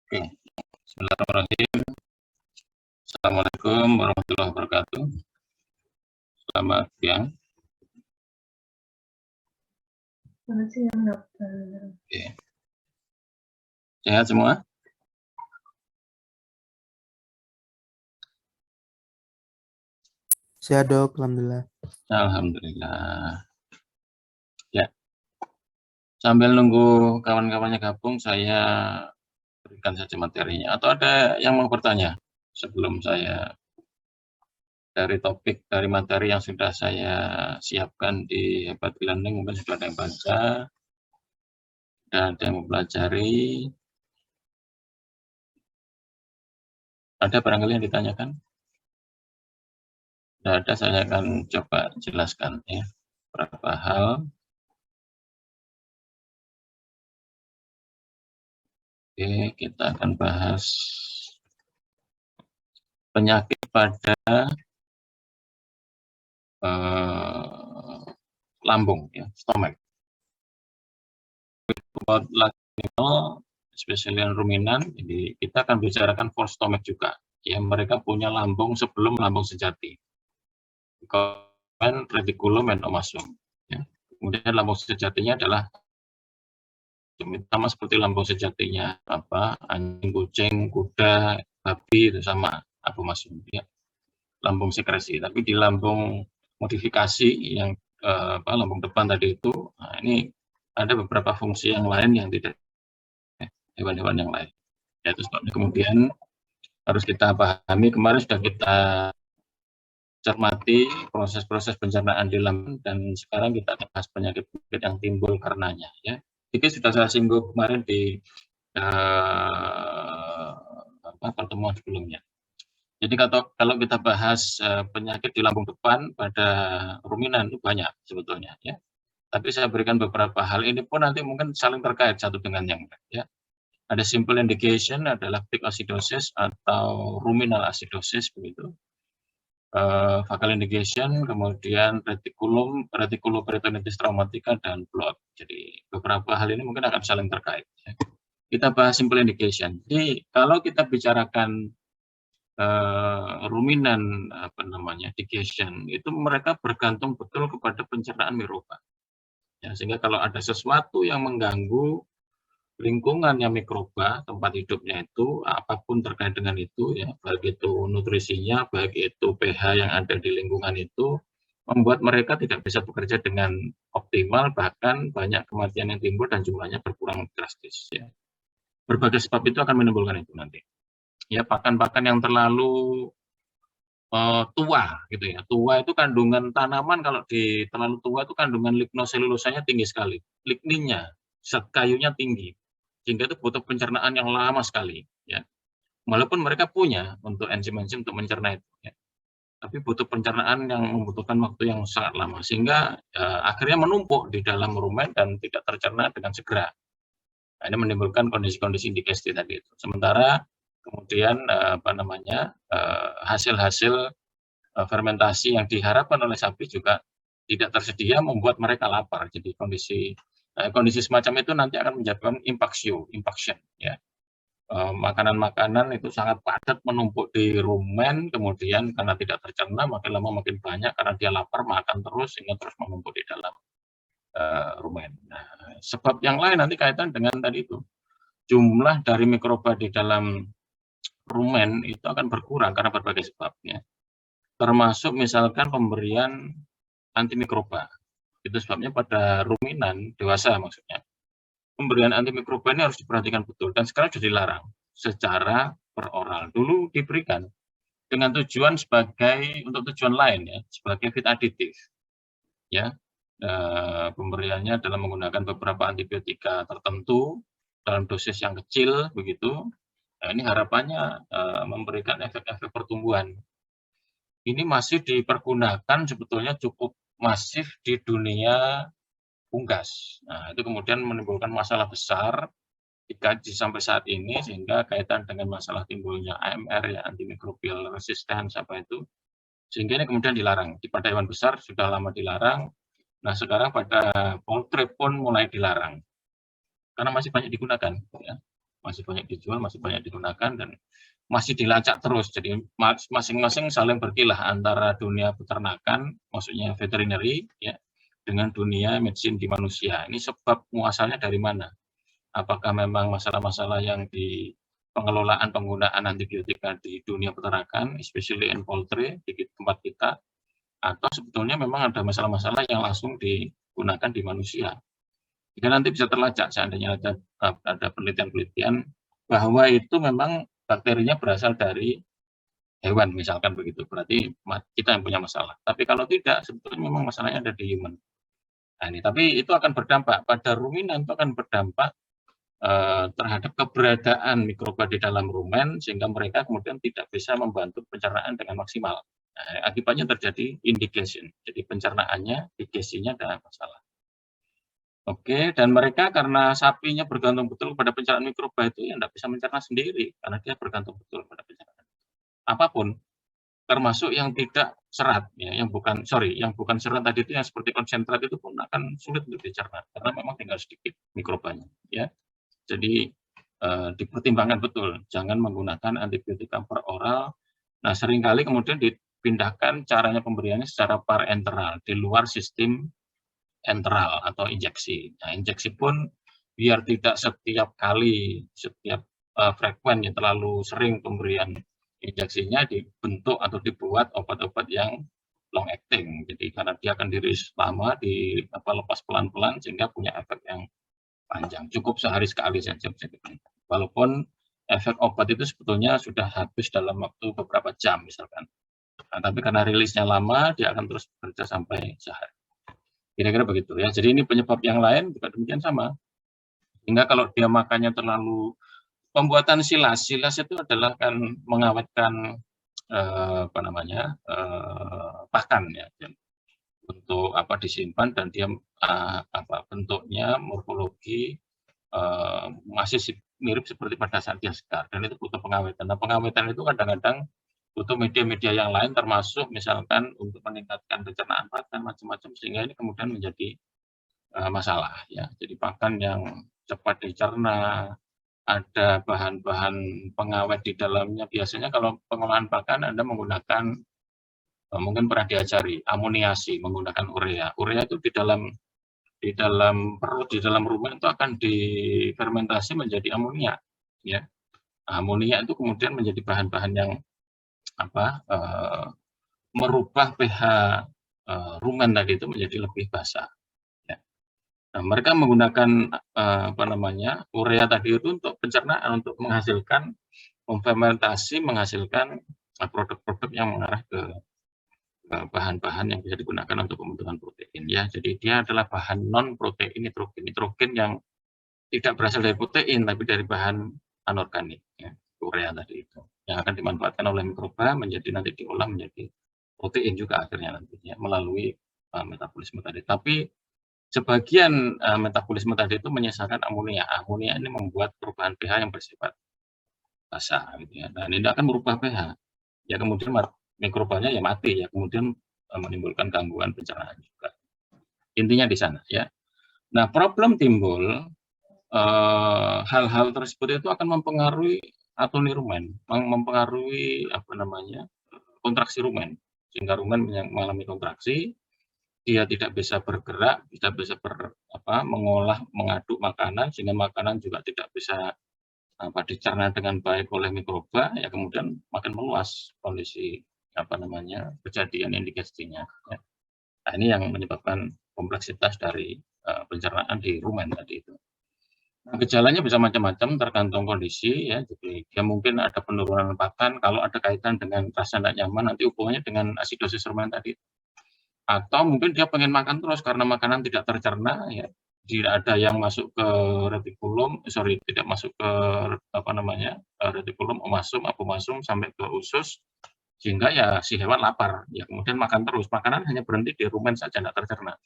Oke, bismillahirrahmanirrahim. Assalamualaikum warahmatullahi wabarakatuh. Selamat siang. Selamat siang, dokter. Oke. Sehat semua? Sehat dok, alhamdulillah. Alhamdulillah. Ya, sambil nunggu kawan-kawannya gabung, saya berikan saja materinya. Atau ada yang mau bertanya sebelum saya dari topik, dari materi yang sudah saya siapkan di Hebat Learning, mungkin sudah ada yang baca, dan ada yang mempelajari. Ada barangkali yang ditanyakan? Tidak ada, saya akan coba jelaskan ya beberapa hal. Oke, kita akan bahas penyakit pada lambung, ya, stomach. About lateral, especially ruminan, jadi kita akan bicarakan for stomach juga. Ya, mereka punya lambung sebelum lambung sejati. Kemudian reticulum and omasum. Ya. Kemudian lambung sejatinya adalah sama seperti lambung sejatinya apa anjing, kucing, kuda, babi itu sama abomasum, ya. Lambung sekresi. Tapi di lambung modifikasi yang lambung depan tadi itu, nah ini ada beberapa fungsi yang lain yang tidak hewan-hewan yang lain. Yaitu sebabnya kemudian harus kita pahami. Kemarin sudah kita cermati proses-proses pencernaan di lambung, dan sekarang kita akan bahas penyakit-penyakit yang timbul karenanya. Ya, ini sudah saya singgung kemarin di pertemuan sebelumnya. Jadi kalau kita bahas penyakit di lambung depan pada ruminan itu banyak sebetulnya, ya. Tapi saya berikan beberapa hal, ini pun nanti mungkin saling terkait satu dengan yang lain, ya. Ada simple indication adalah peak acidosis atau ruminal acidosis begitu. Focal indication, kemudian reticuloperitonitis traumatica dan blood. Jadi beberapa hal ini mungkin akan saling terkait, ya. Kita bahas simple indication. Jadi kalau kita bicarakan ruminan digestion, itu mereka bergantung betul kepada pencernaan mikroba. Ya, sehingga kalau ada sesuatu yang mengganggu lingkungannya mikroba, tempat hidupnya itu, apapun terkait dengan itu, ya, baik itu nutrisinya, baik itu pH yang ada di lingkungan itu, membuat mereka tidak bisa bekerja dengan optimal, bahkan banyak kematian yang timbul dan jumlahnya berkurang drastis. Ya. Berbagai sebab itu akan menimbulkan itu nanti. Ya, pakan-pakan yang terlalu tua gitu ya. Tua itu kandungan tanaman, kalau di terlalu tua itu kandungan lignoselulosanya tinggi sekali. Ligninnya, zat kayunya tinggi. Sehingga itu butuh pencernaan yang lama sekali, ya. Walaupun mereka punya untuk enzim-enzim untuk mencerna itu, ya. Tapi butuh pencernaan yang membutuhkan waktu yang sangat lama, sehingga akhirnya menumpuk di dalam rumen dan tidak tercerna dengan segera. Nah, ini menimbulkan kondisi-kondisi indigesti tadi itu. Sementara kemudian hasil-hasil fermentasi yang diharapkan oleh sapi juga tidak tersedia, membuat mereka lapar. Jadi kondisi semacam itu nanti akan menyebabkan impaction, ya. Makanan-makanan itu sangat padat menumpuk di rumen, kemudian karena tidak tercerna makin lama makin banyak karena dia lapar, makan terus sehingga terus menumpuk di dalam rumen. Nah, sebab yang lain nanti kaitan dengan tadi itu, jumlah dari mikroba di dalam rumen itu akan berkurang karena berbagai sebabnya, termasuk misalkan pemberian antimikroba. Itu sebabnya pada ruminan dewasa maksudnya, pemberian antimikroba ini harus diperhatikan betul, dan sekarang sudah dilarang secara peroral. Dulu diberikan dengan tujuan untuk tujuan lain, ya, sebagai feed aditif, ya. Pemberiannya dalam menggunakan beberapa antibiotika tertentu dalam dosis yang kecil begitu. Nah, ini harapannya memberikan efek-efek pertumbuhan. Ini masih dipergunakan sebetulnya cukup masif di dunia unggas. Nah, itu kemudian menimbulkan masalah besar dikaji sampai saat ini, sehingga kaitan dengan masalah timbulnya AMR, ya, antimicrobial resistance apa itu, sehingga ini kemudian dilarang. Pada hewan besar sudah lama dilarang. Nah, sekarang pada poultry pun mulai dilarang karena masih banyak digunakan, ya. masih banyak dijual, masih banyak digunakan, dan masih dilacak terus. Jadi masing-masing saling berkilah antara dunia peternakan, maksudnya veterinary, ya, dengan dunia medicine di manusia. Ini sebab muasalnya dari mana? Apakah memang masalah-masalah yang di pengelolaan penggunaan antibiotika di dunia peternakan, especially in poultry, di tempat kita, atau sebetulnya memang ada masalah-masalah yang langsung digunakan di manusia. Jika nanti bisa terlacak, seandainya ada penelitian-penelitian bahwa itu memang bakterinya berasal dari hewan, misalkan begitu, berarti kita yang punya masalah. Tapi kalau tidak, sebetulnya memang masalahnya ada di human. Nah, ini, tapi itu akan berdampak pada ruminan, itu akan berdampak terhadap keberadaan mikroba di dalam rumen, sehingga mereka kemudian tidak bisa membantu pencernaan dengan maksimal. Nah, akibatnya terjadi indigestion, jadi pencernaannya, digestinya ada masalah. Oke, dan mereka karena sapinya bergantung betul pada pencernaan mikroba itu, ya tidak bisa mencerna sendiri, karena dia bergantung betul pada pencernaan. Apapun, termasuk yang tidak serat, ya, yang bukan serat tadi itu, yang seperti konsentrat itu pun akan sulit untuk dicerna, karena memang tinggal sedikit mikrobanya, ya. Jadi dipertimbangkan betul, jangan menggunakan antibiotika per oral. Nah, seringkali kemudian dipindahkan caranya pemberiannya secara parenteral, di luar sistem enteral atau injeksi. Nah, injeksi pun biar tidak setiap kali, setiap frekuennya terlalu sering pemberian injeksinya, dibentuk atau dibuat obat-obat yang long acting. Jadi karena dia akan dirilis lama, lepas pelan-pelan, sehingga punya efek yang panjang. Cukup sehari sekali saja. Walaupun efek obat itu sebetulnya sudah habis dalam waktu beberapa jam misalkan. Nah, tapi karena rilisnya lama, dia akan terus bekerja sampai sehari. Kira-kira begitu ya. Jadi ini penyebab yang lain juga demikian sama. Sehingga kalau dia makannya terlalu, pembuatan silas itu adalah kan mengawetkan pakan ya, untuk disimpan, dan dia bentuknya, morfologi masih mirip seperti pada saat dia segar, dan itu butuh pengawetan. Nah, pengawetan itu kadang-kadang butuh media-media yang lain, termasuk misalkan untuk meningkatkan pencernaan pakan, macam-macam, sehingga ini kemudian menjadi masalah ya. Jadi pakan yang cepat dicerna, ada bahan-bahan pengawet di dalamnya. Biasanya kalau pengolahan pakan Anda menggunakan, mungkin pernah diajari, amoniasi, menggunakan urea. Urea itu di dalam perut, di dalam rumen itu akan difermentasi menjadi amonia, ya. Amonia itu kemudian menjadi bahan-bahan yang merubah pH rumen tadi itu menjadi lebih basah. Ya. Nah, mereka menggunakan urea tadi itu untuk pencernaan, untuk menghasilkan, memfermentasi, menghasilkan produk-produk yang mengarah ke bahan-bahan yang bisa digunakan untuk pembentukan protein ya. Jadi dia adalah bahan non protein nitrogen yang tidak berasal dari protein tapi dari bahan anorganik ya, urea tadi itu, yang akan dimanfaatkan oleh mikroba menjadi, nanti diolah menjadi protein juga akhirnya nantinya melalui metabolisme tadi. Tapi sebagian metabolisme tadi itu menyisakan amonia. Amonia ini membuat perubahan pH yang bersifat basah gitu ya. Dan ini akan merubah pH. Ya kemudian mikrobanya ya mati ya, kemudian menimbulkan gangguan pencernaan juga. Intinya di sana ya. Nah, problem timbul hal-hal tersebut itu akan mempengaruhi atoni rumen, mempengaruhi kontraksi rumen, sehingga rumen mengalami kontraksi, dia tidak bisa bergerak, tidak bisa mengolah, mengaduk makanan, sehingga makanan juga tidak bisa dicerna dengan baik oleh mikroba, ya kemudian makin meluas kondisi kejadian indigestinya. Ya. Nah, ini yang menyebabkan kompleksitas dari pencernaan di rumen tadi itu. Nah, gejalanya bisa macam-macam tergantung kondisi ya. Jadi dia mungkin ada penurunan pakan, kalau ada kaitan dengan rasa tidak nyaman, nanti hubungannya dengan asidosis rumen tadi. Atau mungkin dia pengen makan terus karena makanan tidak tercerna ya. Tidak ada yang masuk ke retikulum, tidak masuk ke retikulum, apomasum sampai ke usus, sehingga ya si hewan lapar, ya kemudian makan terus, makanan hanya berhenti di rumen saja, tidak tercerna.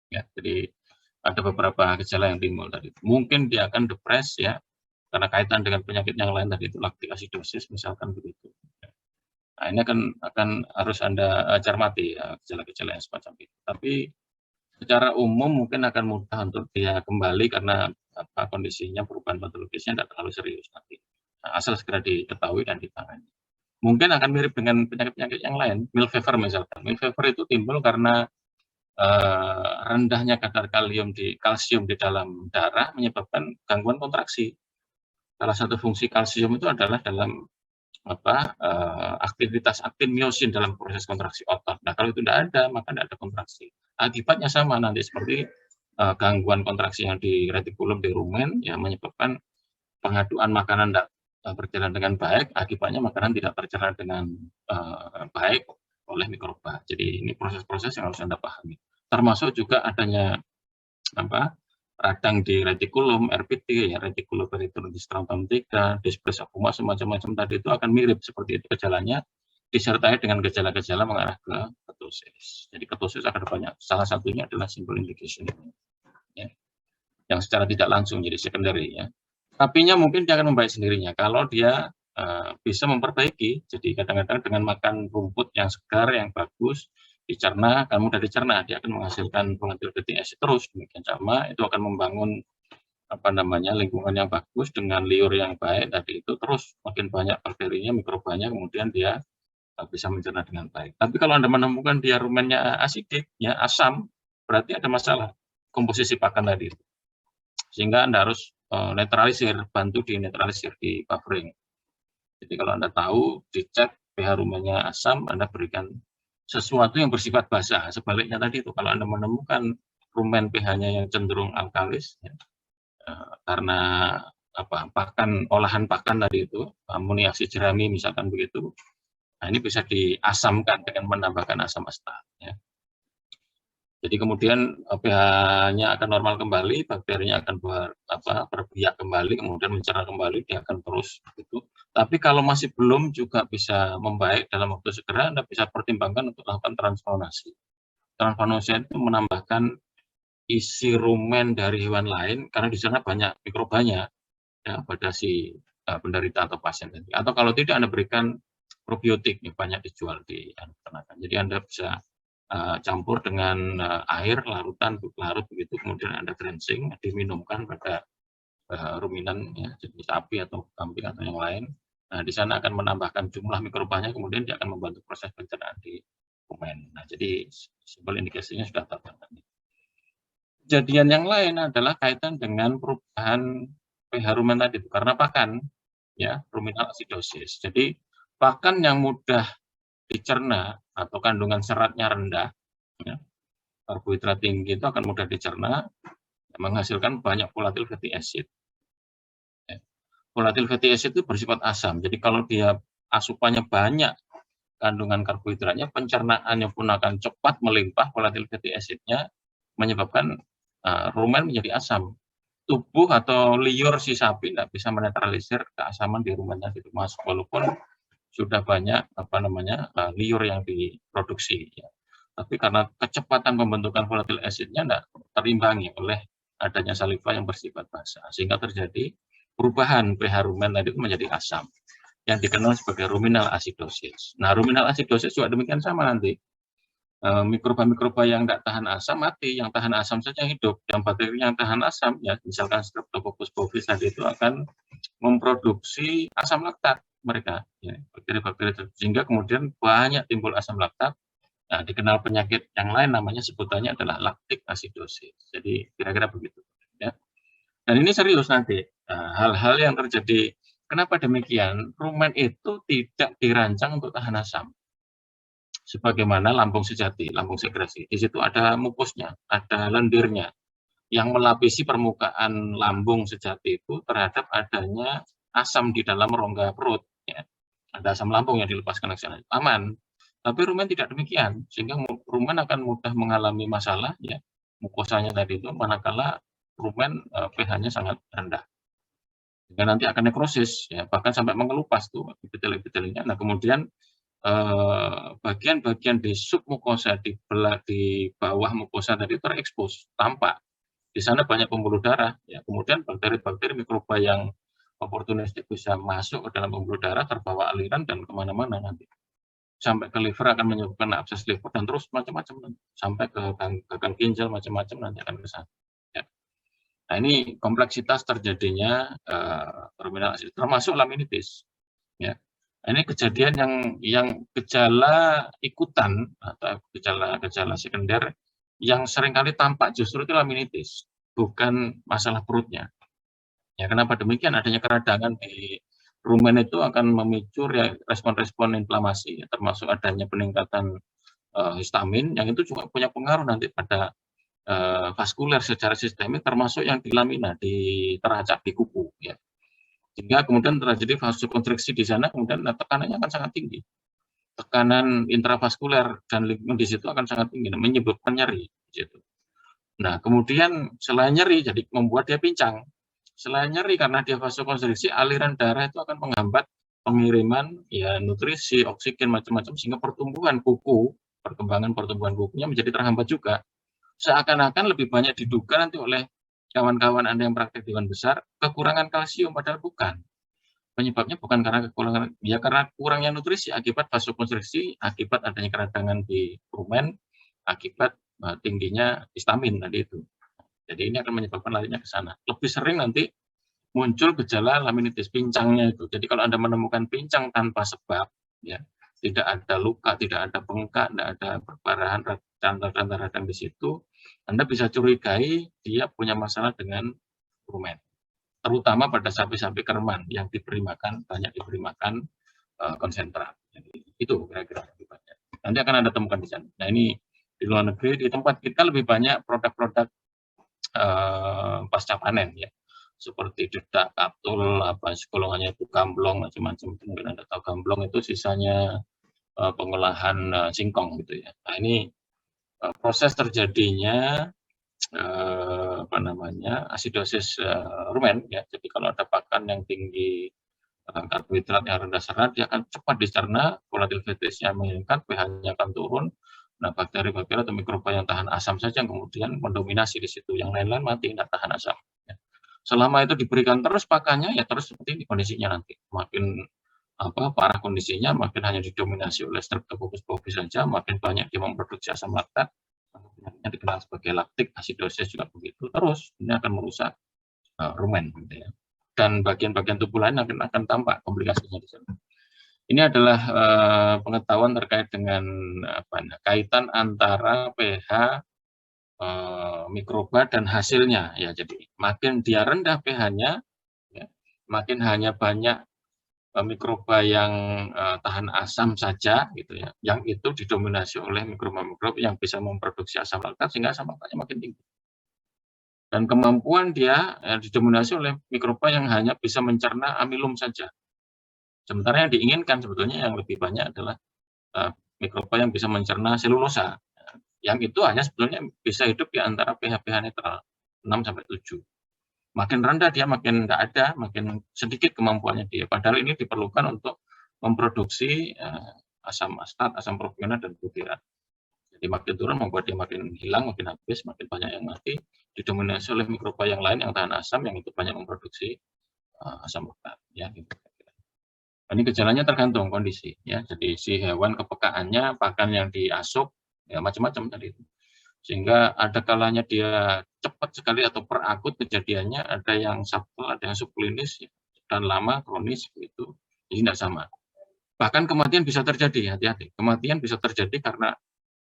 Ya, jadi ada beberapa gejala yang timbul tadi. Mungkin dia akan depres ya, karena kaitan dengan penyakit yang lain tadi itu, laktik asidosis misalkan begitu. Nah, ini akan harus Anda cermati ya, gejala-gejala yang semacam itu. Tapi secara umum mungkin akan mudah untuk dia kembali karena kondisinya, perubahan patologisnya tidak terlalu serius nanti. Nah, asal segera diketahui dan ditangani. Mungkin akan mirip dengan penyakit-penyakit yang lain, milk fever misalkan. Milk fever itu timbul karena rendahnya kadar kalsium di dalam darah menyebabkan gangguan kontraksi. Salah satu fungsi kalsium itu adalah dalam aktivitas aktin miosin dalam proses kontraksi otot. Nah, kalau itu tidak ada, maka tidak ada kontraksi. Akibatnya sama nanti seperti gangguan kontraksi yang di retikulum di rumen, ya menyebabkan pengaduan makanan tidak berjalan dengan baik. Akibatnya makanan tidak tercerna dengan baik oleh mikroba. Jadi ini proses-proses yang harus Anda pahami. Termasuk juga adanya radang di retikulum, RPT, ya, reticuloperitoneal strontium 3, displasia akuma, semacam-macam tadi itu akan mirip seperti itu gejalanya, disertai dengan gejala-gejala mengarah ke ketosis. Jadi ketosis akan banyak. Salah satunya adalah simple indication ini, ya, yang secara tidak langsung jadi secondary, ya. Tapinya mungkin dia akan membaik sendirinya kalau dia bisa memperbaiki. Jadi kadang-kadang dengan makan rumput yang segar, yang bagus, dicerna, akan mudah dicerna, dia akan menghasilkan volatile fatty acid terus. Demikian sama, itu akan membangun lingkungan yang bagus dengan liur yang baik tadi itu, terus makin banyak bakterinya, mikrobanya, kemudian dia bisa mencerna dengan baik. Tapi kalau Anda menemukan dia rumennya asidik, ya asam, berarti ada masalah komposisi pakan tadi itu. Sehingga Anda harus netralisir, bantu dinetralisir, di buffering. Jadi kalau Anda tahu, dicek pH rumennya asam, Anda berikan sesuatu yang bersifat basa. Sebaliknya tadi itu, kalau Anda menemukan rumen pH-nya yang cenderung alkalis, ya, karena olahan pakan tadi itu, amoniaksi jerami misalkan begitu, nah ini bisa diasamkan dengan menambahkan asam astat. Ya. Jadi kemudian pH-nya akan normal kembali, bakterinya akan berbiak kembali, kemudian mencerna kembali, dia akan terus begitu. Tapi kalau masih belum juga bisa membaik dalam waktu segera, Anda bisa pertimbangkan untuk melakukan transplantasi. Transplantasi itu menambahkan isi rumen dari hewan lain, karena di sana banyak mikrobanya, ya, pada si penderita atau pasien tadi. Atau kalau tidak, Anda berikan probiotik, banyak dijual di peternakan. Jadi Anda bisa campur dengan air, larut begitu, kemudian Anda drenching, diminumkan pada ruminan, ya, jenis sapi atau kambing atau yang lain. Nah, di sana akan menambahkan jumlah mikrobanya, kemudian dia akan membantu proses pencernaan di rumen. Nah, jadi simpel indikasinya sudah tertangani. Kejadian yang lain adalah kaitan dengan perubahan pH rumen tadi, karena pakan, ya, ruminal acidosis. Jadi pakan yang mudah dicerna atau kandungan seratnya rendah, ya, karbohidrat tinggi itu akan mudah dicerna, menghasilkan banyak volatile fatty acid. Ya. Volatile fatty acid itu bersifat asam, jadi kalau dia asupannya banyak kandungan karbohidratnya, pencernaannya pun akan cepat melimpah volatile fatty acid-nya, menyebabkan rumen menjadi asam. Tubuh atau liur si sapi tidak bisa menetralisir keasaman di rumennya itu masuk, walaupun sudah banyak liur yang diproduksi, ya. Tapi karena kecepatan pembentukan volatile acid-nya tidak terimbangi oleh adanya saliva yang bersifat basa, sehingga terjadi perubahan pH rumen tadi itu menjadi asam, yang dikenal sebagai ruminal acidosis. Nah, ruminal acidosis juga demikian sama nanti. Mikroba-mikroba yang tidak tahan asam mati, yang tahan asam saja hidup. Yang bakteri yang tahan asam, ya misalkan Streptococcus bovis tadi itu akan memproduksi asam laktat mereka, ya, bakteri-bakteri, sehingga kemudian banyak timbul asam laktat. Nah, dikenal penyakit yang lain namanya sebutannya adalah lactic acidosis. Jadi kira-kira begitu, ya. Dan ini serius nanti. Hal-hal yang terjadi. Kenapa demikian? Rumen itu tidak dirancang untuk tahan asam. Sebagaimana lambung sejati, lambung sekresi. Di situ ada mukusnya, ada lendirnya, yang melapisi permukaan lambung sejati itu terhadap adanya asam di dalam rongga perut. Ya. Ada asam lambung yang dilepaskan ke sana, aman. Tapi rumen tidak demikian, sehingga rumen akan mudah mengalami masalah, ya, mukosanya tadi itu, manakala rumen pH-nya sangat rendah. Sehingga nanti akan nekrosis, ya, bahkan sampai mengelupas tuh epitel-epitelnya. Nah, kemudian bagian-bagian di submukosa, di bawah mukosa tadi terekspos, tampak. Di sana banyak pembuluh darah, ya. Kemudian bakteri-bakteri mikroba yang oportunistik bisa masuk ke dalam pembuluh darah, terbawa aliran dan kemana-mana nanti. Sampai ke liver akan menyebabkan abses liver dan terus macam-macam, sampai ke gagal ginjal macam-macam nanti akan ke sana. Ya. Nah, ini kompleksitas terjadinya terminal asid, termasuk laminitis. Ya. Ini kejadian yang gejala ikutan atau gejala sekunder yang seringkali tampak justru itu laminitis, bukan masalah perutnya. Ya, kenapa demikian? Adanya keradangan di rumen itu akan memicu respon-respon inflamasi, termasuk adanya peningkatan histamin, yang itu juga punya pengaruh nanti pada vaskuler secara sistemik, termasuk yang di lamina, di teracak, di kuku. Ya. Sehingga kemudian terjadi vasokonstriksi di sana, kemudian tekanannya akan sangat tinggi. Tekanan intravaskuler dan lingkungan di situ akan sangat tinggi, menyebabkan nyeri. Gitu. Nah, kemudian selain nyeri, jadi membuat dia pincang. Selain nyeri, karena dia vasokonstriksi, aliran darah itu akan menghambat pengiriman ya nutrisi, oksigen, macam-macam, sehingga pertumbuhan kuku, perkembangan pertumbuhan kukunya menjadi terhambat juga. Seakan-akan lebih banyak diduga nanti oleh kawan-kawan Anda yang praktek dewan besar, kekurangan kalsium, padahal bukan. Penyebabnya bukan karena kekurangan, ya karena kurangnya nutrisi akibat vasokonstriksi, akibat adanya keradangan di rumen, akibat tingginya histamin tadi itu. Jadi ini akan menyebabkan larinya ke sana. Lebih sering nanti muncul gejala laminitis, pincangnya itu. Jadi kalau Anda menemukan pincang tanpa sebab, ya tidak ada luka, tidak ada bengkak, tidak ada perdarahan, tanda-tanda radang di situ, Anda bisa curigai dia punya masalah dengan rumen. Terutama pada sapi-sapi kerman yang banyak diberi makan konsentrat. Jadi, itu kira-kira lebih banyak. Nanti akan Anda temukan di sana. Nah, ini di luar negeri, di tempat kita lebih banyak produk-produk pasca panen ya. Seperti dedak, kaptul, golongannya itu gamblong, macam-macam. Mungkin Anda tahu gamblong itu sisanya pengolahan singkong gitu ya. Nah, ini proses terjadinya asidosis rumen ya. Jadi kalau ada pakan yang tinggi karbohidrat yang rendah serat, dia akan cepat dicerna, volatilitasnya meningkat, pH-nya akan turun. Nah, bakteri-bakteri atau mikroba yang tahan asam saja yang kemudian mendominasi di situ, yang lain-lain mati tidak tahan asam. Ya. Selama itu diberikan terus pakannya, ya terus seperti ini kondisinya nanti. Makin parah kondisinya, makin hanya didominasi oleh Streptococcus bovis saja, makin banyak dia memproduksi asam laktat, yang dikenal sebagai laktik asidosis juga begitu. Terus ini akan merusak rumen, gitu ya. Dan bagian-bagian tubuh lain akan tampak komplikasinya di sana. Ini adalah pengetahuan terkait dengan kaitan antara pH mikroba dan hasilnya. Ya, jadi makin dia rendah pH-nya, ya, makin hanya banyak mikroba yang tahan asam saja, gitu ya. Yang itu didominasi oleh mikroba-mikroba yang bisa memproduksi asam laktat sehingga asam laktatnya makin tinggi. Dan kemampuan dia didominasi oleh mikroba yang hanya bisa mencerna amilum saja. Sementara yang diinginkan sebetulnya yang lebih banyak adalah mikroba yang bisa mencerna selulosa. Yang itu hanya sebetulnya bisa hidup di antara pH-pH netral 6-7. Makin rendah dia makin tidak ada, makin sedikit kemampuannya dia. Padahal ini diperlukan untuk memproduksi asam astat, asam propionat, dan butirat. Jadi makin turun membuat dia makin hilang, makin habis, makin banyak yang mati, didominasi oleh mikroba yang lain yang tahan asam, yang itu banyak memproduksi asam laktat. Ya, gitu. Ini gejalanya tergantung kondisi. Ya, jadi si hewan kepekaannya, pakan yang diasup, ya macam-macam tadi itu. Sehingga ada kalanya dia cepat sekali atau perakut kejadiannya, ada yang subtle, ada yang subklinis, ya, dan lama, kronis, gitu. Jadi tidak sama. Bahkan kematian bisa terjadi, hati-hati. Kematian bisa terjadi karena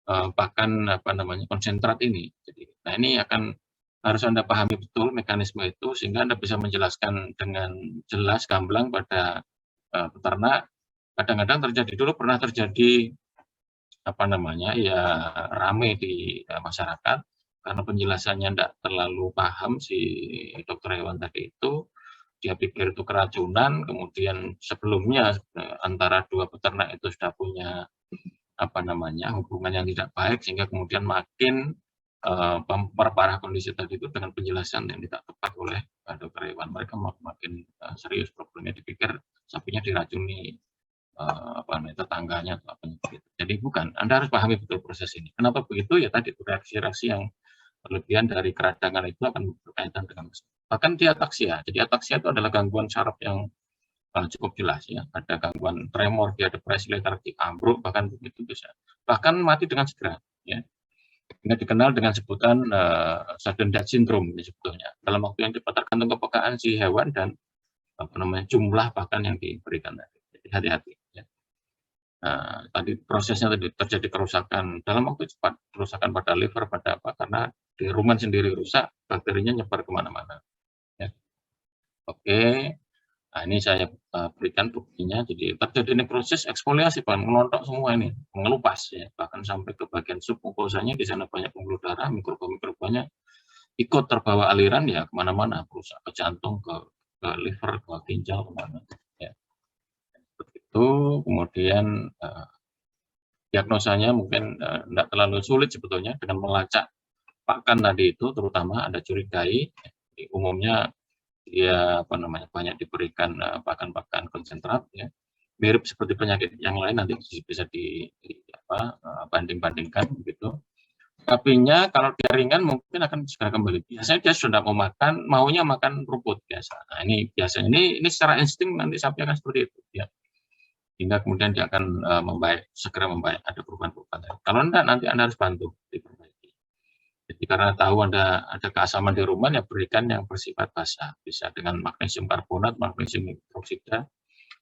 pakan konsentrat ini. Jadi, nah ini harus Anda pahami betul mekanisme itu sehingga Anda bisa menjelaskan dengan jelas gamblang pada peternak. Kadang-kadang pernah terjadi rame di masyarakat karena penjelasannya tidak terlalu paham si dokter hewan tadi itu. Dia pikir itu keracunan, kemudian sebelumnya antara dua peternak itu sudah punya hubungan yang tidak baik sehingga kemudian makin memperparah kondisi tadi itu dengan penjelasan yang tidak tepat oleh dokter hewan. Mereka makin serius problemnya, dipikir sapinya diracuni tetangganya atau apa gitu. Jadi bukan. Anda harus pahami betul proses ini. Kenapa begitu? Ya tadi reaksi-reaksi yang berlebihan dari keradangan itu akan berkaitan dengan bahkan dia ataksia. Jadi ataksia itu adalah gangguan saraf yang cukup jelas ya. Ada gangguan tremor, dia depresi, letargi, ambruk, bahkan begitu bisa. Bahkan mati dengan segera ya. Sehingga dikenal dengan sebutan sudden death syndrome ini sebetulnya. Dalam waktu yang cepat tergantung kepekaan si hewan dan jumlah pakan yang diberikan tadi. Jadi hati-hati. Ya. Nah, tadi prosesnya tadi terjadi kerusakan dalam waktu cepat, kerusakan pada liver, pada apa, karena di rumen sendiri rusak, bakterinya nyebar kemana-mana. Ya. Oke, nah ini saya berikan buktinya. Jadi terjadi ini proses eksfoliasi, bahkan melontok semua ini, mengelupas ya, bahkan sampai ke bagian submukosanya, di sana banyak pembuluh darah, mikroba-mikrobanya ikut terbawa aliran ya kemana-mana, rusak ke jantung, ke liver, ke ginjal, kemana. Ya. Itu kemudian diagnosanya mungkin tidak terlalu sulit sebetulnya dengan melacak pakan tadi itu, terutama Anda curigai, umumnya dia banyak diberikan pakan-pakan konsentrat ya, mirip seperti penyakit yang lain, nanti bisa banding-bandingkan begitu. Sapinya kalau dia ringan mungkin akan segera kembali. Biasanya dia sudah mau makan, maunya makan rumput biasa. Nah, ini biasanya ini secara insting nanti sapi akan seperti itu ya. Hingga kemudian dia akan membaik, segera membaik, ada perubahan-perubahan. Kalau enggak nanti Anda harus bantu diperbaiki. Jadi karena tahu ada keasaman di rumen, ya berikan yang bersifat basah, bisa dengan magnesium karbonat, magnesium hidroksida.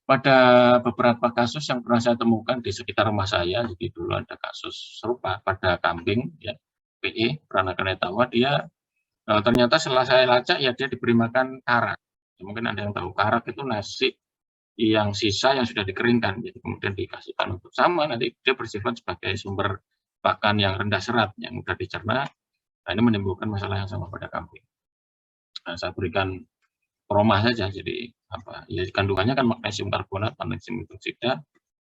Pada beberapa kasus yang pernah saya temukan di sekitar rumah saya, jadi dulu ada kasus serupa pada kambing, ya, PE, peranakan etawa, dia ternyata setelah saya lacak, ya dia diberi makan karak. Ya, mungkin ada yang tahu, karak itu nasi yang sisa yang sudah dikeringkan, jadi kemudian dikasihkan untuk sama, nanti dia bersifat sebagai sumber pakan yang rendah serat, yang mudah dicerna. Nah, ini menimbulkan masalah yang sama pada kambing. Nah, saya berikan proma saja, jadi ya kandungannya kan magnesium karbonat, magnesium hidroksida,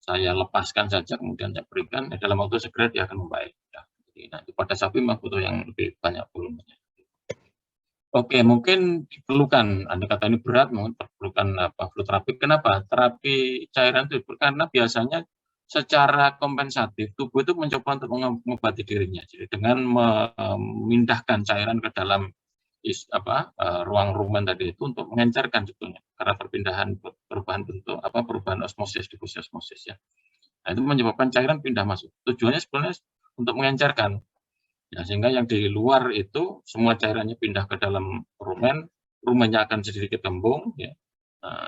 saya lepaskan saja, kemudian saya berikan, dalam waktu segera dia akan membaik. Ya. Jadi nanti pada sapi memang butuh yang lebih banyak volumenya. Oke, mungkin diperlukan, Anda kata ini berat, mungkin diperlukan fluoterapi. Kenapa? Terapi cairan itu karena biasanya secara kompensatif tubuh itu mencoba untuk mengobati dirinya. Jadi dengan memindahkan cairan ke dalam ruang rumen tadi itu untuk mengencerkan sebetulnya karena perubahan bentuk perubahan osmosis, difusi osmosis ya. Nah, itu menyebabkan cairan pindah masuk. Tujuannya sebenarnya untuk mengencerkan. Ya, sehingga yang di luar itu semua cairannya pindah ke dalam rumen, rumennya akan sedikit kembung ya.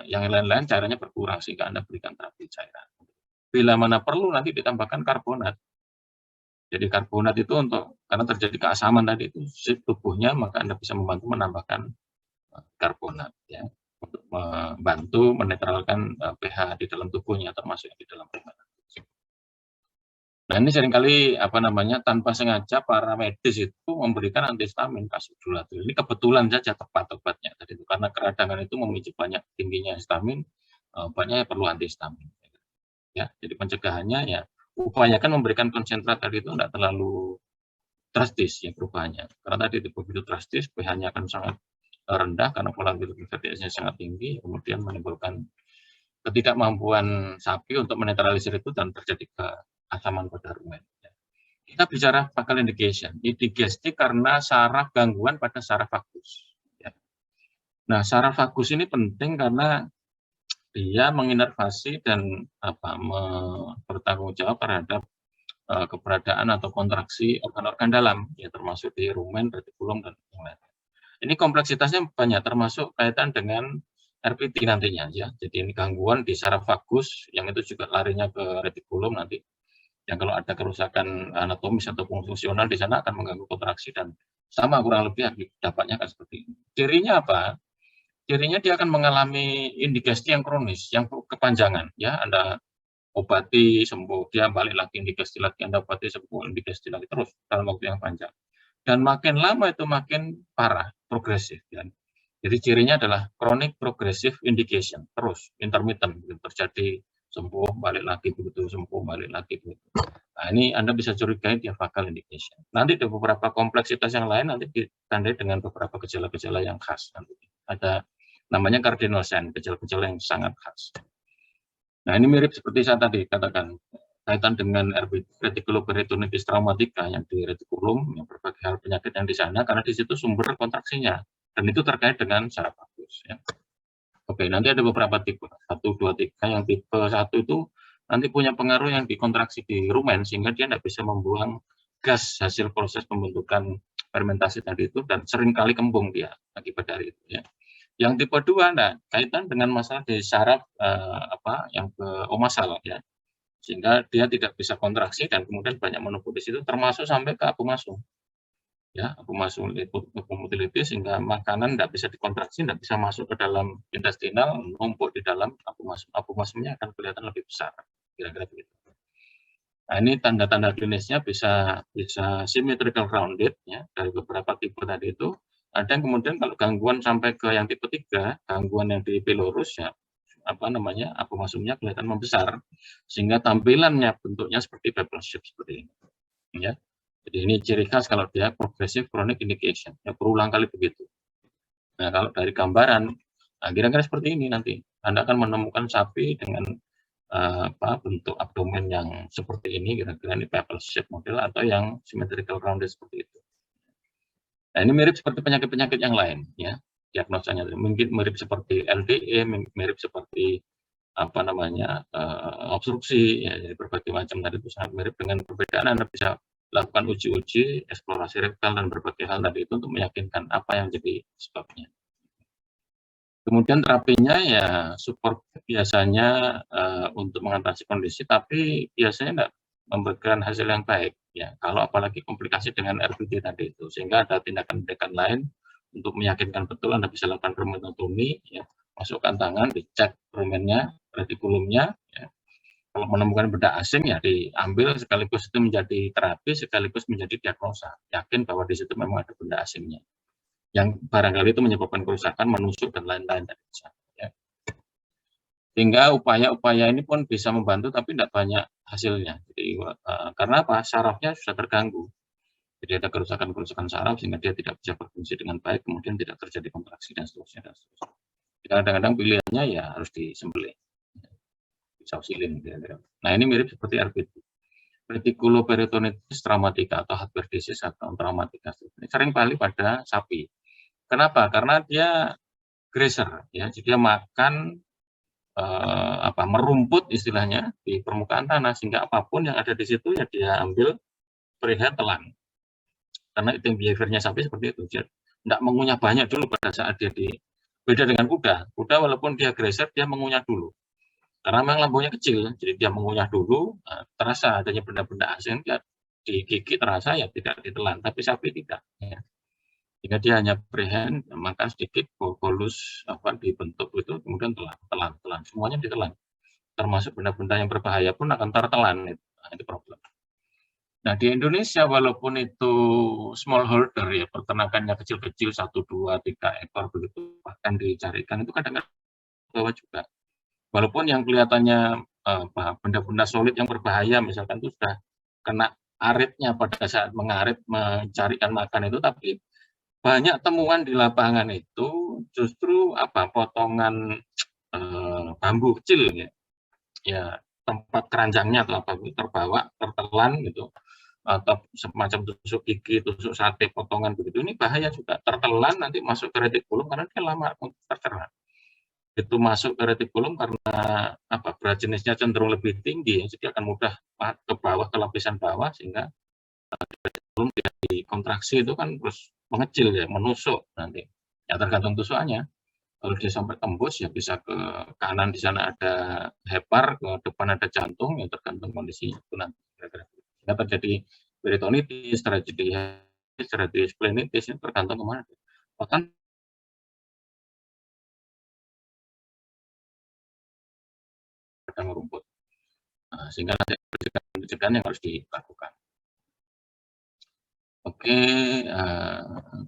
Yang lain-lain cairannya berkurang sehingga Anda berikan terapi cairan. Bila mana perlu nanti ditambahkan karbonat. Jadi karbonat itu karena terjadi keasaman tadi itu tubuhnya, maka Anda bisa membantu menambahkan karbonat ya untuk membantu menetralkan pH di dalam tubuhnya termasuk di dalam rumen. Nah, ini seringkali tanpa sengaja para medis itu memberikan antihistamin Casudulatil. Ini kebetulan saja tepat obatnya tadi itu karena keradangan itu memicu banyak tingginya histamin, obatnya perlu antihistamin. Ya, jadi pencegahannya ya upayakan memberikan konsentrat tadi itu tidak terlalu drastis ya perubahannya. Karena tadi begitu drastis pH-nya akan sangat rendah karena volatility fatty acid-nya sangat tinggi, kemudian menimbulkan ketidakmampuan sapi untuk menetralisir itu dan terjadi keasaman pada rumen. Kita bicara focal indication, indigesti karena saraf gangguan pada saraf vagus. Ya. Nah, saraf vagus ini penting karena dia menginervasi dan bertanggung jawab terhadap keberadaan atau kontraksi organ-organ dalam, ya termasuk di rumen, retikulum, dan yang lain. Ini kompleksitasnya banyak, termasuk kaitan dengan RPT nantinya, ya. Jadi ini gangguan di saraf vagus, yang itu juga larinya ke retikulum nanti. Yang kalau ada kerusakan anatomis atau fungsional di sana akan mengganggu kontraksi dan sama kurang lebih dapatnya akan seperti ini. Cirinya apa? Cirinya dia akan mengalami indigesti yang kronis, yang kepanjangan, ya. Anda obati sembuh, dia balik lagi indigesti lagi, Anda obati sembuh, indigesti lagi terus dalam waktu yang panjang. Dan makin lama itu makin parah, progresif. Ya. Jadi cirinya adalah chronic progressive indication, terus intermittent, terjadi sembuh, balik lagi begitu, sembuh, balik lagi begitu. Nah, ini Anda bisa curigai dia focal indication. Nanti ada beberapa kompleksitas yang lain, nanti ditandai dengan beberapa gejala-gejala yang khas. Nanti ada namanya cardinal sign, gejala-gejala yang sangat khas. Nah, ini mirip seperti saya tadi katakan, kaitan dengan reticuloperitonitis traumatica yang di retikulum, yang berbagai hal penyakit yang di sana, karena di situ sumber kontraksinya, dan itu terkait dengan saraf vagus. Ya. Oke, nanti ada beberapa tipe, 1, 2, 3, yang tipe 1 itu nanti punya pengaruh yang dikontraksi di rumen, sehingga dia tidak bisa membuang gas hasil proses pembentukan fermentasi tadi itu, dan seringkali kembung dia akibat dari itu ya. Yang tipe 2 nah kaitan dengan masalah di saraf yang ke omasal ya. Sehingga dia tidak bisa kontraksi dan kemudian banyak menumpuk di situ termasuk sampai ke apomasum. Ya, apomasum motility sehingga makanan tidak bisa dikontraksi, tidak bisa masuk ke dalam intestinal, numpuk di dalam apomasum. Apomasumnya akan kelihatan lebih besar, kira-kira begitu. Nah, ini tanda-tanda klinisnya bisa symmetrical rounded ya dari beberapa tipe tadi itu. Ada yang kemudian kalau gangguan sampai ke yang tipe 3, gangguan yang di pylorus ya apomasumnya kelihatan membesar sehingga tampilannya bentuknya seperti bubble shape seperti ini. Ya. Jadi ini ciri khas kalau dia progressive chronic indication, ya berulang kali begitu. Nah, kalau dari gambaran, kira-kira seperti ini nanti. Anda akan menemukan sapi dengan bentuk abdomen yang seperti ini, kira-kira ini bubble shape model atau yang symmetrical rounded seperti itu. Nah, ini mirip seperti penyakit-penyakit yang lain, ya. Diagnosanya mungkin mirip seperti LDE, mirip seperti obstruksi, ya, jadi berbagai macam tadi itu sangat mirip. Dengan perbedaan Anda bisa lakukan uji-uji, eksplorasi rektal dan berbagai hal tadi itu untuk meyakinkan apa yang jadi sebabnya. Kemudian terapinya ya support biasanya untuk mengatasi kondisi, tapi biasanya tidak memberikan hasil yang baik ya. Kalau apalagi komplikasi dengan RBD tadi itu, sehingga ada tindakan-tindakan lain untuk meyakinkan betul Anda bisa lakukan rumenotomi ya, masukkan tangan, dicek rumennya, retikulumnya ya. Kalau menemukan benda asing ya diambil sekaligus itu menjadi terapi sekaligus menjadi diagnosa. Yakin bahwa di situ memang ada benda asingnya yang barangkali itu menyebabkan kerusakan, menusuk dan lain-lain ya. Sehingga upaya-upaya ini pun bisa membantu tapi tidak banyak hasilnya. Jadi karena apa? Sarafnya sudah terganggu. Jadi ada kerusakan-kerusakan saraf sehingga dia tidak bisa berfungsi dengan baik, kemudian tidak terjadi kontraksi dan seterusnya. Kadang-kadang pilihannya ya harus disembelih. Sausilin kira-kira. Nah, ini mirip seperti RPT. Reticuloperitonitis traumatica atau heart disease atau traumatica. Ini sering kali pada sapi. Kenapa? Karena dia grazer, ya, jadi dia makan merumput istilahnya di permukaan tanah sehingga apapun yang ada di situ ya dia ambil perihal telan. Karena itu behaviornya sapi seperti itu. Dia tidak mengunyah banyak dulu pada saat dia beda dengan kuda. Kuda walaupun dia grazer dia mengunyah dulu. Karena memang lambungnya kecil, jadi dia mengunyah dulu, terasa adanya benda-benda asing, dia digigit terasa ya tidak ditelan, tapi sapi tidak. Ya. Jika dia hanya prehend, maka sedikit bolus dibentuk itu, kemudian telan, semuanya ditelan. Termasuk benda-benda yang berbahaya pun akan tertelan, itu problem. Nah di Indonesia walaupun itu smallholder ya, peternakannya kecil-kecil 1, 2, 3 ekor begitu, bahkan dicarikan itu kadang-kadang bawa juga. Walaupun yang kelihatannya benda-benda solid yang berbahaya misalkan itu sudah kena aritnya pada saat mengarit mencarikan makan itu, tapi banyak temuan di lapangan itu justru potongan bambu kecil ya tempat keranjangnya atau apa terbawa tertelan gitu atau semacam tusuk gigi, tusuk sate, potongan begitu, ini bahaya juga, tertelan nanti masuk ke retikulum karena dia lama tercerna. Itu masuk ke retikulum karena berat jenisnya cenderung lebih tinggi, jadi akan mudah ke bawah, ke lapisan bawah, sehingga retikulum tidak dikontraksi itu kan terus mengecil ya, menusuk nanti. Ya tergantung tusukannya. Kalau dia sampai tembus ya bisa ke kanan di sana ada hepar, ke depan ada jantung, ya tergantung kondisi itu nanti. Sehingga terjadi peritonitis, terjadi splenitis, itu tergantung kemana. Bahkan merumput. Sehingga nanti pencegahan yang harus dilakukan. Oke,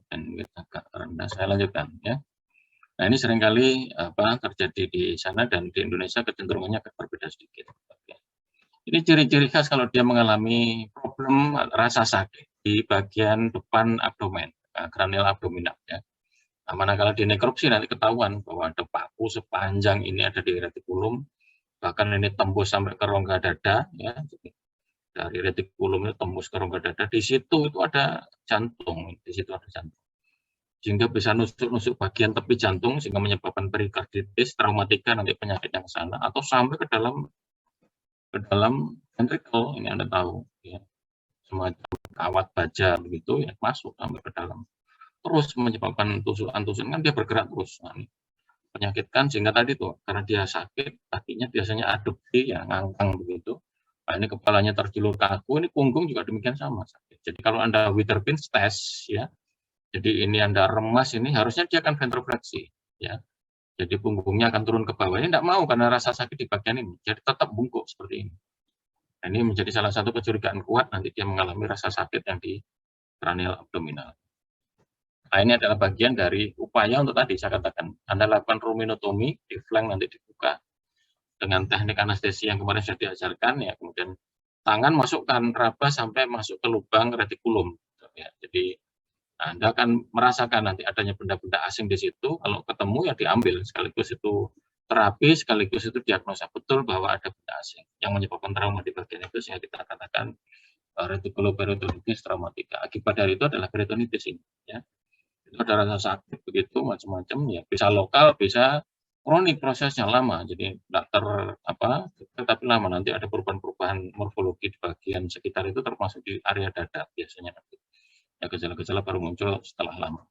dan agak rendah, saya lanjutkan ya. Nah ini seringkali terjadi di sana dan di Indonesia kecenderungannya berbeda sedikit. Oke. Ini ciri-ciri khas kalau dia mengalami problem rasa sakit di bagian depan abdomen, cranial abdominal ya. Nah, manakala di nekropsi nanti ketahuan bahwa ada paku sepanjang ini ada di retikulum, bahkan ini tembus sampai ke rongga dada ya. Dari retikulum itu tembus ke rongga dada, di situ itu ada jantung, di situ ada jantung. Sehingga bisa nusuk-nusuk bagian tepi jantung sehingga menyebabkan perikarditis, traumatika nanti penyakit yang sana, atau sampai ke dalam ventricle, ini Anda tahu ya. semacam kawat baja begitu ya masuk sampai ke dalam. Terus menyebabkan tusukan-tusukan kan dia bergerak terus. Nah, menyakitkan sehingga tadi tuh karena dia sakit kakinya biasanya adduksi ya ngangkang begitu. Nah, ini kepalanya terjulur kaku, ini punggung juga demikian sama sakit. Jadi kalau Anda Witherbeen test ya, jadi ini Anda remas ini harusnya dia akan ventrofleksi ya. Jadi punggungnya akan turun ke bawah. Ini tidak mau karena rasa sakit di bagian ini. Jadi tetap bungkuk seperti ini. Nah, ini menjadi salah satu kecurigaan kuat nanti dia mengalami rasa sakit yang di cranial abdominal. Nah, ini adalah bagian dari upaya untuk tadi saya katakan. Anda lakukan ruminotomi di flank nanti dibuka dengan teknik anestesi yang kemarin sudah diajarkan ya, kemudian tangan masukkan raba sampai masuk ke lubang retikulum. Ya, jadi Anda akan merasakan nanti adanya benda-benda asing di situ, kalau ketemu ya diambil, sekaligus itu terapi, sekaligus itu diagnosa betul bahwa ada benda asing yang menyebabkan trauma di bagian itu, sehingga kita katakan retikuloperitonitis traumatika. Akibat dari itu adalah peritonitis ini. Ya. Itu ada rasa sakit begitu, macam-macam, ya bisa lokal, bisa kronik prosesnya lama, jadi tetapi lama nanti ada perubahan-perubahan morfologi di bagian sekitar itu termasuk di area dada biasanya nanti. Ya, gejala-gejala baru muncul setelah lama.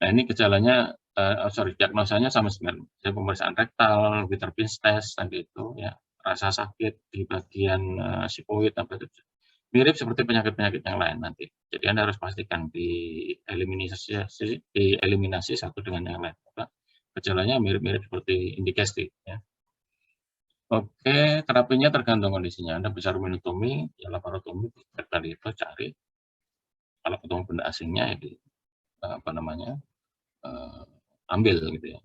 Nah, ini gejalanya, diagnosanya sama dengan pemeriksaan rektal, Witherbeen test tadi itu, ya, rasa sakit di bagian sifoid, mirip seperti penyakit-penyakit yang lain nanti. Jadi Anda harus pastikan dieliminasi satu dengan yang lain. Gejalanya mirip-mirip seperti indikasi. Ya. Oke, terapinya tergantung kondisinya. Anda bisa ruminotomi, ya laparotomi, tadi itu cari. Kalau ketemu benda asingnya ya ambil gitu ya.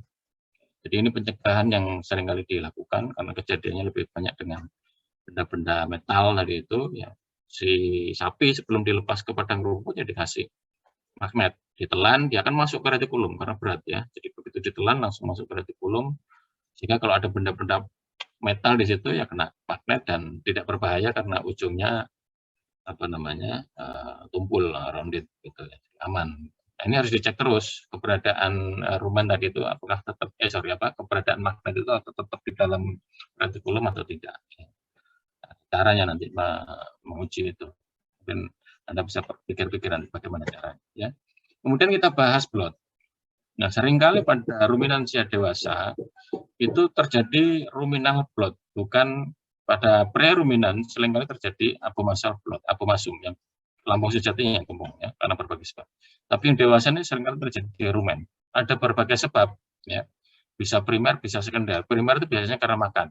Jadi ini pencegahan yang seringkali dilakukan karena kejadiannya lebih banyak dengan benda-benda metal tadi itu ya. Si sapi sebelum dilepas ke padang rumput ya dikasih magnet, ditelan dia akan masuk ke retikulum karena berat ya. Jadi begitu ditelan langsung masuk ke retikulum sehingga kalau ada benda-benda metal di situ ya kena magnet dan tidak berbahaya karena ujungnya tumpul rounded gitu ya, aman. Nah, ini harus dicek terus keberadaan rumen tadi itu apakah tetap keberadaan magnet itu tetap di dalam retikulum atau tidak. Nah, caranya nanti menguji itu. Dan Anda bisa pikir-pikir bagaimana caranya ya. Kemudian kita bahas blood. Nah, seringkali pada ruminansia dewasa itu terjadi ruminal blood, bukan pada pre-ruminan seringkali terjadi abomasal blood, abomasum yang lambung sejatinya yang kembung ya, karena berbagai sebab. Tapi yang dewasa ini seringkali terjadi di rumen. Ada berbagai sebab ya. Bisa primer, bisa sekunder. Primer itu biasanya karena makan.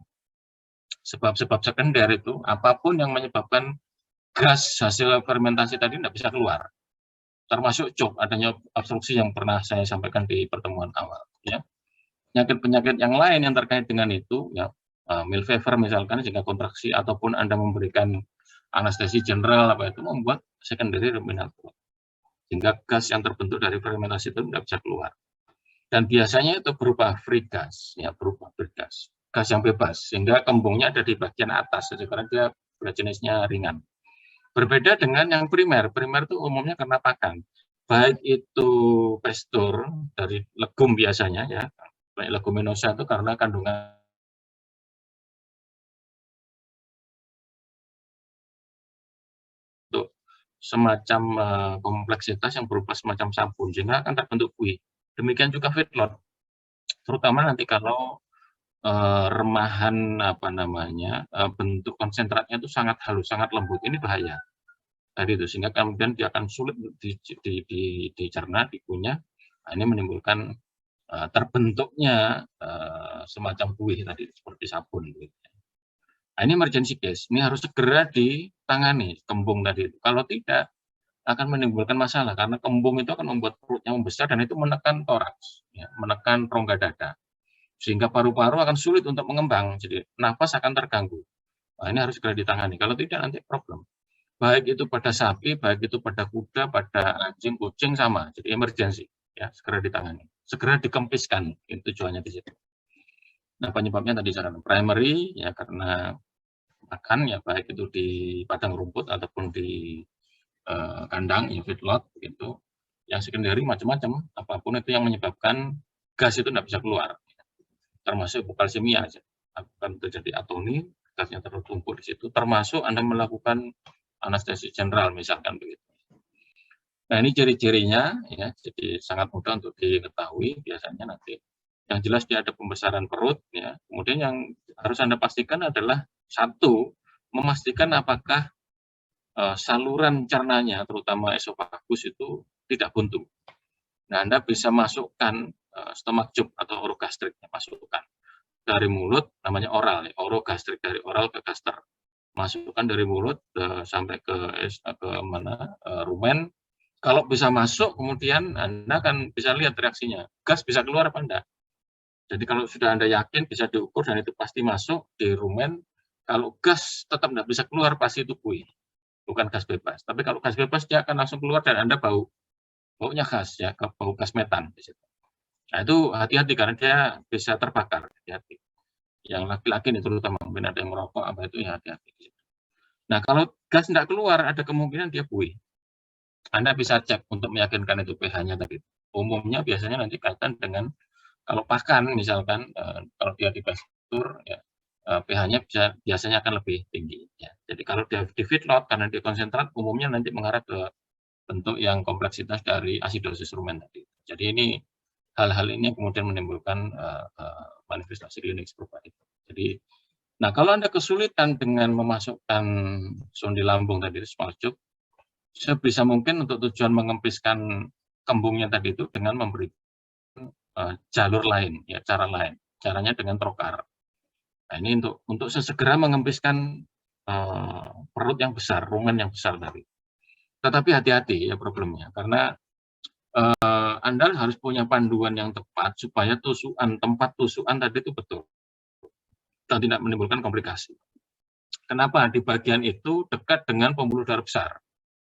Sebab-sebab sekunder itu apapun yang menyebabkan gas hasil fermentasi tadi tidak bisa keluar. Termasuk COP, adanya obstruksi yang pernah saya sampaikan di pertemuan awal ya. Penyakit-penyakit yang lain yang terkait dengan itu ya, Milvever misalkan jika kontraksi ataupun Anda memberikan anestesi general itu membuat secondary ruminal blood. Sehingga gas yang terbentuk dari fermentasi itu tidak bisa keluar. Dan biasanya itu berupa free gas, ya berupa free gas. Gas yang bebas, sehingga kembungnya ada di bagian atas, karena dia jenisnya ringan. Berbeda dengan yang primer. Primer itu umumnya karena pakan. Baik itu pestur dari legum biasanya ya, baik leguminosa itu karena kandungan untuk semacam kompleksitas yang berupa semacam sabun sehingga akan terbentuk buih. Demikian juga feedlot, terutama nanti kalau remahan bentuk konsentratnya itu sangat halus, sangat lembut. Ini bahaya. Tadi itu sehingga kemudian dia akan sulit dicerna, dikunyah. Nah, ini menimbulkan terbentuknya semacam buih tadi seperti sabun. Nah, ini emergency case. Ini harus segera ditangani kembung tadi itu. Kalau tidak akan menimbulkan masalah karena kembung itu akan membuat perutnya membesar dan itu menekan toraks, ya, menekan rongga dada. Sehingga paru-paru akan sulit untuk mengembang, jadi nafas akan terganggu. Nah, ini harus segera ditangani. Kalau tidak nanti problem. Baik itu pada sapi, baik itu pada kuda, pada anjing, kucing sama. Jadi emergency, ya segera ditangani, segera dikempiskan. Itu tujuannya di situ. Nah, penyebabnya tadi saran primary ya karena makan ya baik itu di padang rumput ataupun di kandang, ya feedlot gitu. Yang secondary macam-macam, apapun itu yang menyebabkan gas itu tidak bisa keluar. Termasuk hipokalsemia akan terjadi atoni, gasnya tertumpuk di situ, termasuk Anda melakukan anestesi general misalkan begitu. Nah, ini ciri-cirinya ya, jadi sangat mudah untuk diketahui biasanya nanti. Yang jelas dia ada pembesaran perut ya. Kemudian yang harus Anda pastikan adalah satu, memastikan apakah saluran cernanya terutama esofagus itu tidak buntu. Nah, Anda bisa masukkan stomach tube atau orogastriknya, masukkan dari mulut, namanya oral, ya, orogastrik, dari oral ke gaster. Masukkan dari mulut sampai ke rumen. Kalau bisa masuk, kemudian Anda akan bisa lihat reaksinya. Gas bisa keluar apa enggak? Jadi kalau sudah Anda yakin bisa diukur dan itu pasti masuk di rumen, kalau gas tetap tidak bisa keluar, pasti itu buih, bukan gas bebas. Tapi kalau gas bebas dia akan langsung keluar dan Anda baunya khas ya, bau gas metan di situ. Nah, itu hati-hati karena dia bisa terbakar, hati-hati. Yang laki-laki nih terutama, mungkin ada yang merokok apa itu ya hati-hati. Nah, kalau gas tidak keluar ada kemungkinan dia buih. Anda bisa cek untuk meyakinkan itu pH-nya tadi. Umumnya biasanya nanti kaitan dengan kalau pakan misalkan kalau dia di pastur ya pH-nya biasanya akan lebih tinggi ya. Jadi kalau dia di feedlot karena dia konsentrat umumnya nanti mengarah ke bentuk yang kompleksitas dari asidosis rumen tadi. Jadi ini hal-hal ini yang kemudian menimbulkan manifestasi klinik serupa itu. Jadi, nah kalau Anda kesulitan dengan memasukkan sondi lambung tadi, small tube, sebisa mungkin untuk tujuan mengempiskan kembungnya tadi itu dengan memberi jalur lain, ya cara lain. Caranya dengan trokar. Nah ini untuk sesegera mengempiskan perut yang besar, rumen yang besar tadi. Tetapi hati-hati ya problemnya, karena Anda harus punya panduan yang tepat supaya tempat tusukan tadi itu betul dan tidak menimbulkan komplikasi. Kenapa? Di bagian itu dekat dengan pembuluh darah besar,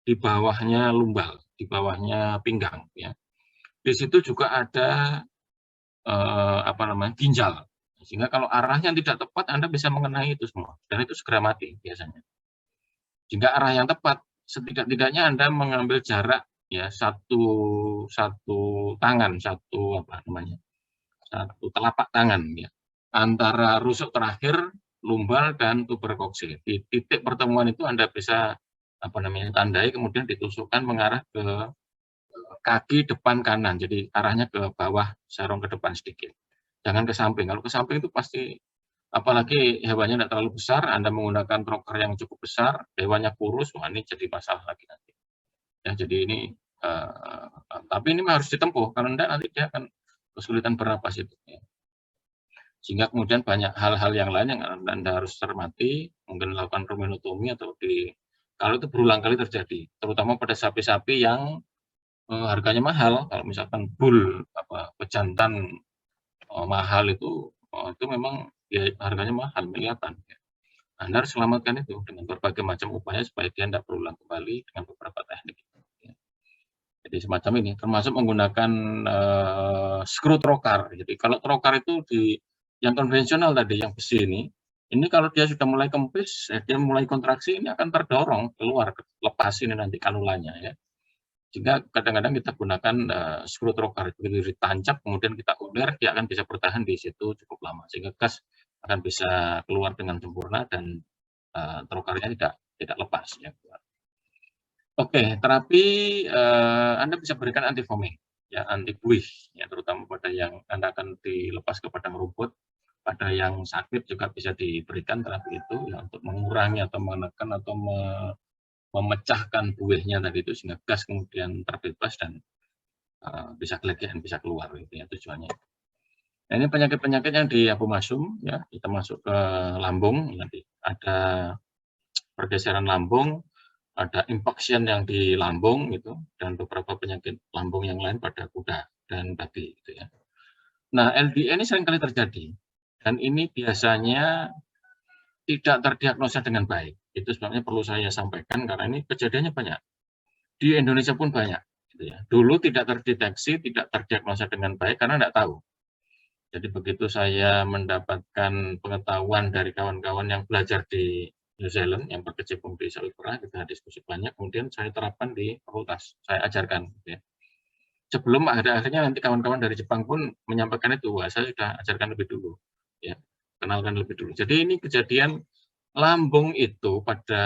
di bawahnya lumbal, di bawahnya pinggang. Ya. Di situ juga ada ginjal, sehingga kalau arahnya tidak tepat Anda bisa mengenai itu semua, dan itu segera mati biasanya. Jika arah yang tepat, setidak-tidaknya Anda mengambil jarak ya satu tangan, satu telapak tangan ya antara rusuk terakhir lumbal dan tuberkoksil. Di titik pertemuan itu Anda bisa tandai kemudian ditusukkan mengarah ke kaki depan kanan. Jadi arahnya ke bawah, sarung ke depan sedikit. Jangan ke samping. Kalau ke samping itu pasti apalagi hewannya tidak terlalu besar, Anda menggunakan troker yang cukup besar, hewannya kurus, wah ini jadi masalah lagi nanti. Ya, jadi ini tapi ini harus ditempuh, karena enggak nanti dia akan kesulitan bernapas itu. Ya. Sehingga kemudian banyak hal-hal yang lain yang Anda harus cermati, mungkin melakukan rumenotomi atau kalau itu berulang kali terjadi, terutama pada sapi-sapi yang harganya mahal. Kalau misalkan pejantan mahal itu memang ya harganya mahal, miliaran. Ya. Anda harus selamatkan itu dengan berbagai macam upaya supaya dia tidak berulang kembali dengan beberapa teknik. Ya. Jadi semacam ini, termasuk menggunakan screw trokar. Jadi kalau trokar itu yang konvensional tadi, yang besi ini kalau dia sudah mulai kempis, dia mulai kontraksi, ini akan terdorong keluar, lepas ini nanti kanulanya ya. Sehingga kadang-kadang kita gunakan screw trokar, begitu ditancap, kemudian kita uler, dia akan bisa bertahan di situ cukup lama, sehingga gas akan bisa keluar dengan sempurna dan trokarnya tidak lepas. Ya. Oke, terapi Anda bisa berikan antifoaming, ya anti buih, ya terutama pada yang Anda akan dilepas ke padang rumput, pada yang sakit juga bisa diberikan terapi itu ya untuk mengurangi atau menekan atau memecahkan buihnya tadi itu sehingga gas kemudian terbebas dan bisa kelegian, bisa keluar gitu ya tujuannya. Nah, ini penyakit-penyakit yang di apomasum ya, kita masuk ke lambung, nanti ada pergeseran lambung, ada impaction yang di lambung gitu, dan beberapa penyakit lambung yang lain pada kuda dan babi gitu ya. Nah, LDA ini seringkali terjadi dan ini biasanya tidak terdiagnosa dengan baik. Itu sebabnya perlu saya sampaikan karena ini kejadiannya banyak. Di Indonesia pun banyak. Gitu ya. Dulu tidak terdeteksi, tidak terdiagnosa dengan baik karena tidak tahu. Jadi begitu saya mendapatkan pengetahuan dari kawan-kawan yang belajar di New Zealand, yang berkecimpung di sawi perah, kita diskusi banyak, kemudian saya terapkan di fakultas, saya ajarkan. Gitu ya. Sebelum akhirnya nanti kawan-kawan dari Jepang pun menyampaikan itu, wah saya sudah ajarkan lebih dulu, ya kenalkan lebih dulu. Jadi ini kejadian lambung itu pada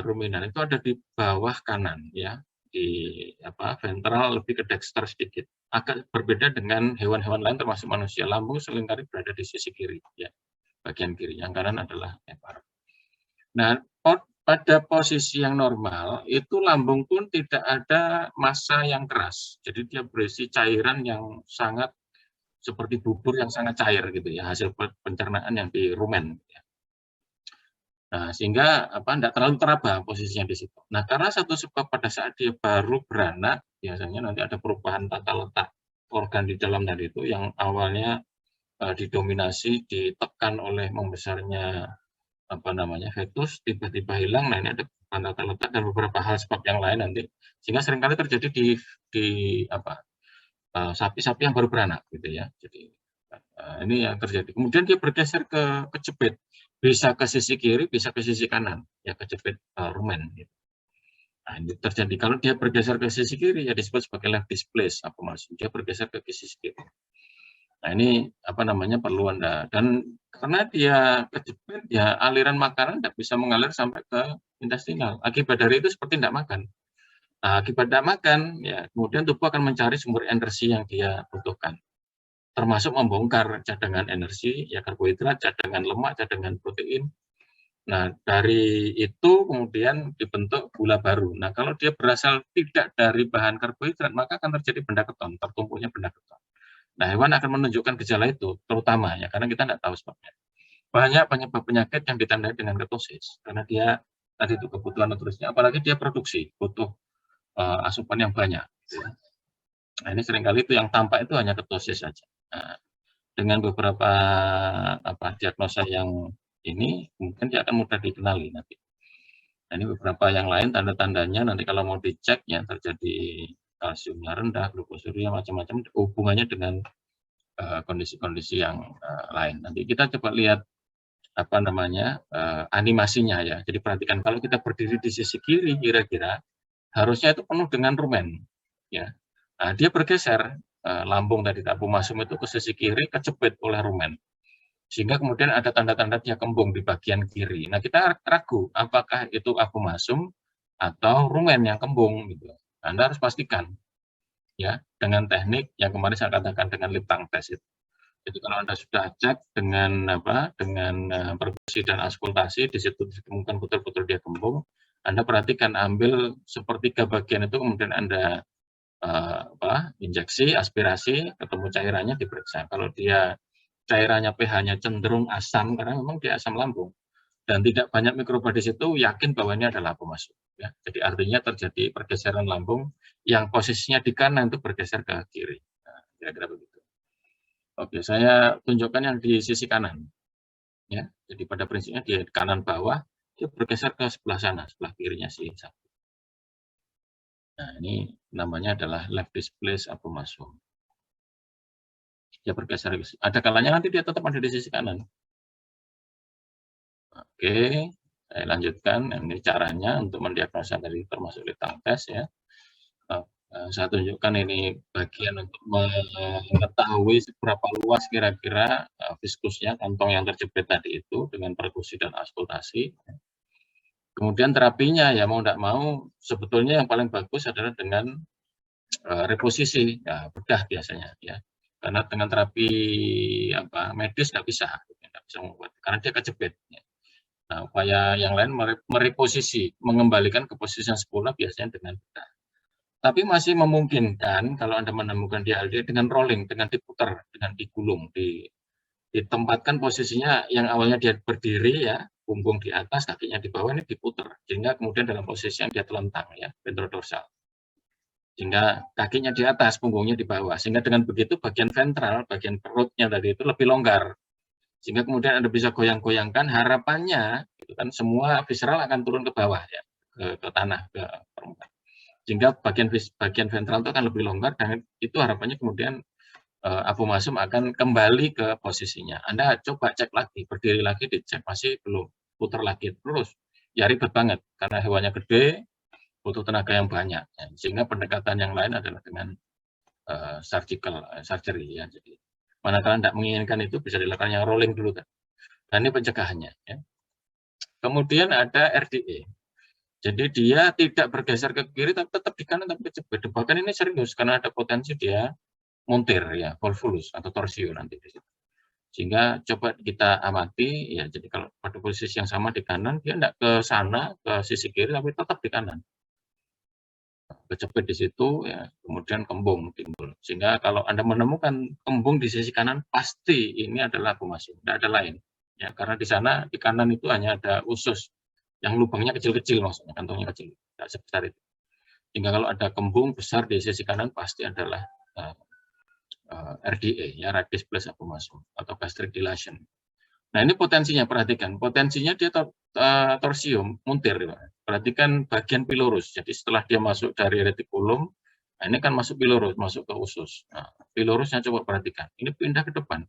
ruminan itu ada di bawah kanan ya, di ventral lebih ke dexter sedikit. Agak berbeda dengan hewan-hewan lain termasuk manusia. Lambung seringkali berada di sisi kiri ya, bagian kiri. Yang kanan adalah lebar. Nah, pada posisi yang normal itu lambung pun tidak ada massa yang keras. Jadi dia berisi cairan yang sangat seperti bubur yang sangat cair gitu ya, hasil pencernaan yang di rumen. Nah, sehingga tidak terlalu teraba posisinya di situ. Nah, karena satu sebab pada saat dia baru beranak, biasanya nanti ada perubahan tata letak organ di dalam tadi itu yang awalnya didominasi, ditekan oleh membesarnya fetus, tiba-tiba hilang. Nah, ini ada perubahan tata letak dan beberapa hal sebab yang lain nanti, sehingga seringkali terjadi di sapi-sapi yang baru beranak gitu ya. Jadi ini yang terjadi. Kemudian dia bergeser ke kejepit, bisa ke sisi kiri, bisa ke sisi kanan, ya kejepit rumen. Gitu. Nah, ini terjadi kalau dia bergeser ke sisi kiri ya disebut sebagai left displace dia bergeser ke sisi kiri. Nah, ini perlu Anda, dan karena dia kejepit ya aliran makanan tidak bisa mengalir sampai ke intestinal. Akibat dari itu seperti tidak makan. Nah, akibat tidak makan ya kemudian tubuh akan mencari sumber energi yang dia butuhkan, termasuk membongkar cadangan energi, ya karbohidrat, cadangan lemak, cadangan protein. Nah, dari itu kemudian dibentuk gula baru. Nah, kalau dia berasal tidak dari bahan karbohidrat, maka akan terjadi benda keton, tertumpuknya benda keton. Nah, hewan akan menunjukkan gejala itu, terutama ya, karena kita tidak tahu sebabnya. Banyak penyebab penyakit yang ditandai dengan ketosis, karena dia tadi itu kebutuhan nutrisinya, apalagi dia produksi, butuh asupan yang banyak. Nah, ini seringkali itu yang tampak itu hanya ketosis saja. Nah, dengan beberapa diagnosa yang ini, mungkin dia akan mudah dikenali nanti. Nah, ini beberapa yang lain tanda-tandanya nanti kalau mau dicek ya terjadi kalsiumnya rendah, glukosurinya macam-macam, hubungannya dengan kondisi-kondisi yang lain. Nanti kita coba lihat animasinya ya. Jadi perhatikan kalau kita berdiri di sisi kiri kira-kira harusnya itu penuh dengan rumen ya. Nah, dia bergeser lambung dari tabung masum itu ke sisi kiri kejepit oleh rumen. Sehingga kemudian ada tanda-tanda dia kembung di bagian kiri. Nah, kita ragu apakah itu apomasum atau rumen yang kembung gitu. Anda harus pastikan ya dengan teknik yang kemarin saya katakan dengan lip tongue test itu. Jadi kalau Anda sudah cek dengan perkusi dan auskultasi, di situ ditemukan betul-betul dia kembung, Anda perhatikan ambil sepertiga bagian itu kemudian Anda injeksi, aspirasi, ketemu cairannya diperiksa. Kalau dia cairannya pH-nya cenderung asam karena memang dia asam lambung dan tidak banyak mikroba di situ, yakin bahwa ini adalah apomasum. Ya. Jadi artinya terjadi pergeseran lambung yang posisinya di kanan itu bergeser ke kiri. Nah, kira-kira begitu. Oke, saya tunjukkan yang di sisi kanan. Ya, jadi pada prinsipnya di kanan bawah dia bergeser ke sebelah sana, sebelah kirinya si sapi. Nah, ini namanya adalah left displace apomasum. Dia bergeser, ada kalanya nanti dia tetap ada di sisi kanan. Oke, saya lanjutkan. Ini caranya untuk mendiagnosa tadi termasuk lip tongue test ya. Saya tunjukkan ini bagian untuk mengetahui seberapa luas kira-kira viskusnya kantong yang terjepit tadi itu dengan perkusi dan auskultasi. Kemudian terapinya ya mau tidak mau sebetulnya yang paling bagus adalah dengan reposisi, ya, bedah biasanya ya. Karena dengan terapi medis nggak bisa membuat karena dia kejepit. Ya. Nah, upaya yang lain mereposisi, mengembalikan ke posisi yang semula biasanya dengan bedah. Tapi masih memungkinkan kalau Anda menemukan dia dengan rolling, dengan diputar, dengan digulung, ditempatkan posisinya yang awalnya dia berdiri ya, punggung di atas, kakinya di bawah, ini diputar. Sehingga kemudian dalam posisi yang dia telentang ya, ventrodorsal. Sehingga kakinya di atas, punggungnya di bawah. Sehingga dengan begitu bagian ventral, bagian perutnya tadi itu lebih longgar. Sehingga kemudian Anda bisa goyang-goyangkan, harapannya gitu kan, semua visceral akan turun ke bawah ya, ke tanah, ke permukaan. Sehingga bagian ventral itu akan lebih longgar dan itu harapannya kemudian apomasum akan kembali ke posisinya. Anda coba cek lagi, berdiri lagi dicek, masih belum, putar lagi terus. Ya ribet banget karena hewannya gede, butuh tenaga yang banyak. Ya. Sehingga pendekatan yang lain adalah dengan surgery ya. Jadi manakala tidak menginginkan itu bisa dilakukan yang rolling dulu kan. Dan ini pencegahannya ya. Kemudian ada RDE. Jadi dia tidak bergeser ke kiri, tapi tetap di kanan, tapi kejepit. Bahkan ini serius, karena ada potensi dia montir, ya, volvulus atau torsio nanti di situ. Sehingga coba kita amati, ya, jadi kalau pada posisi yang sama di kanan, dia tidak ke sana, ke sisi kiri, tapi tetap di kanan. Kejepit di situ, ya, kemudian kembung timbul. Sehingga kalau Anda menemukan kembung di sisi kanan, pasti ini adalah abu masuk, tidak ada lain. Ya, karena di sana di kanan itu hanya ada usus yang lubangnya kecil-kecil, maksudnya kantongnya kecil, tidak sebesar itu. Sehingga kalau ada kembung besar di sisi kanan pasti adalah RDA, ya, right displaced abu masuk atau gastric dilation. Nah, ini potensinya, perhatikan, potensinya dia torsium, muntir. Perhatikan bagian pilorus. Jadi setelah dia masuk dari retikulum, nah ini kan masuk pilorus, masuk ke usus. Nah, pilorusnya coba perhatikan, ini pindah ke depan.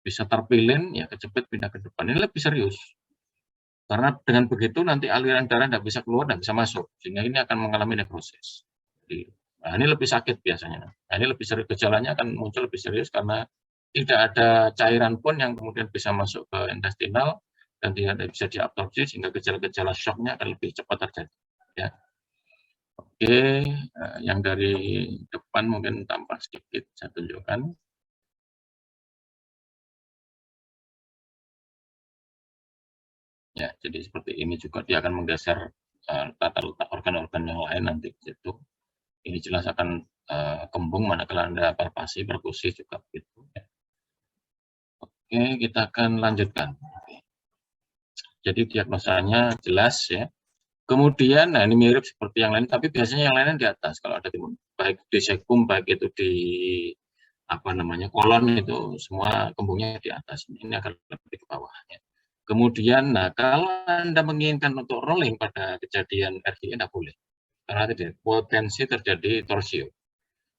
Bisa terpilin, ya, kejepit pindah ke depan. Ini lebih serius. Karena dengan begitu nanti aliran darah tidak bisa keluar, tidak bisa masuk. Sehingga ini akan mengalami nekrosis. Jadi, nah ini lebih sakit biasanya. Nah, ini lebih serius, gejalanya akan muncul lebih serius karena tidak ada cairan pun yang kemudian bisa masuk ke intestinal dan tidak bisa diabsorpsi, sehingga gejala-gejala shocknya akan lebih cepat terjadi. Ya. Oke, yang dari depan mungkin tampak sedikit, saya tunjukkan. Ya, jadi seperti ini juga dia akan menggeser tata letak organ-organ yang lain nanti di situ. Ini jelas akan kembung manakala Anda palpasi, perkusi juga begitu. Ya. Oke, kita akan lanjutkan. Jadi diagnosanya jelas, ya. Kemudian, nah ini mirip seperti yang lain, tapi biasanya yang lainnya di atas. Kalau ada timun, baik di sekum, baik itu di kolon, itu semua kembungnya di atas. Ini akan lebih ke bawah. Ya. Kemudian, nah kalau Anda menginginkan untuk rolling pada kejadian RDE, tidak boleh. Karena tidak potensi terjadi torsio.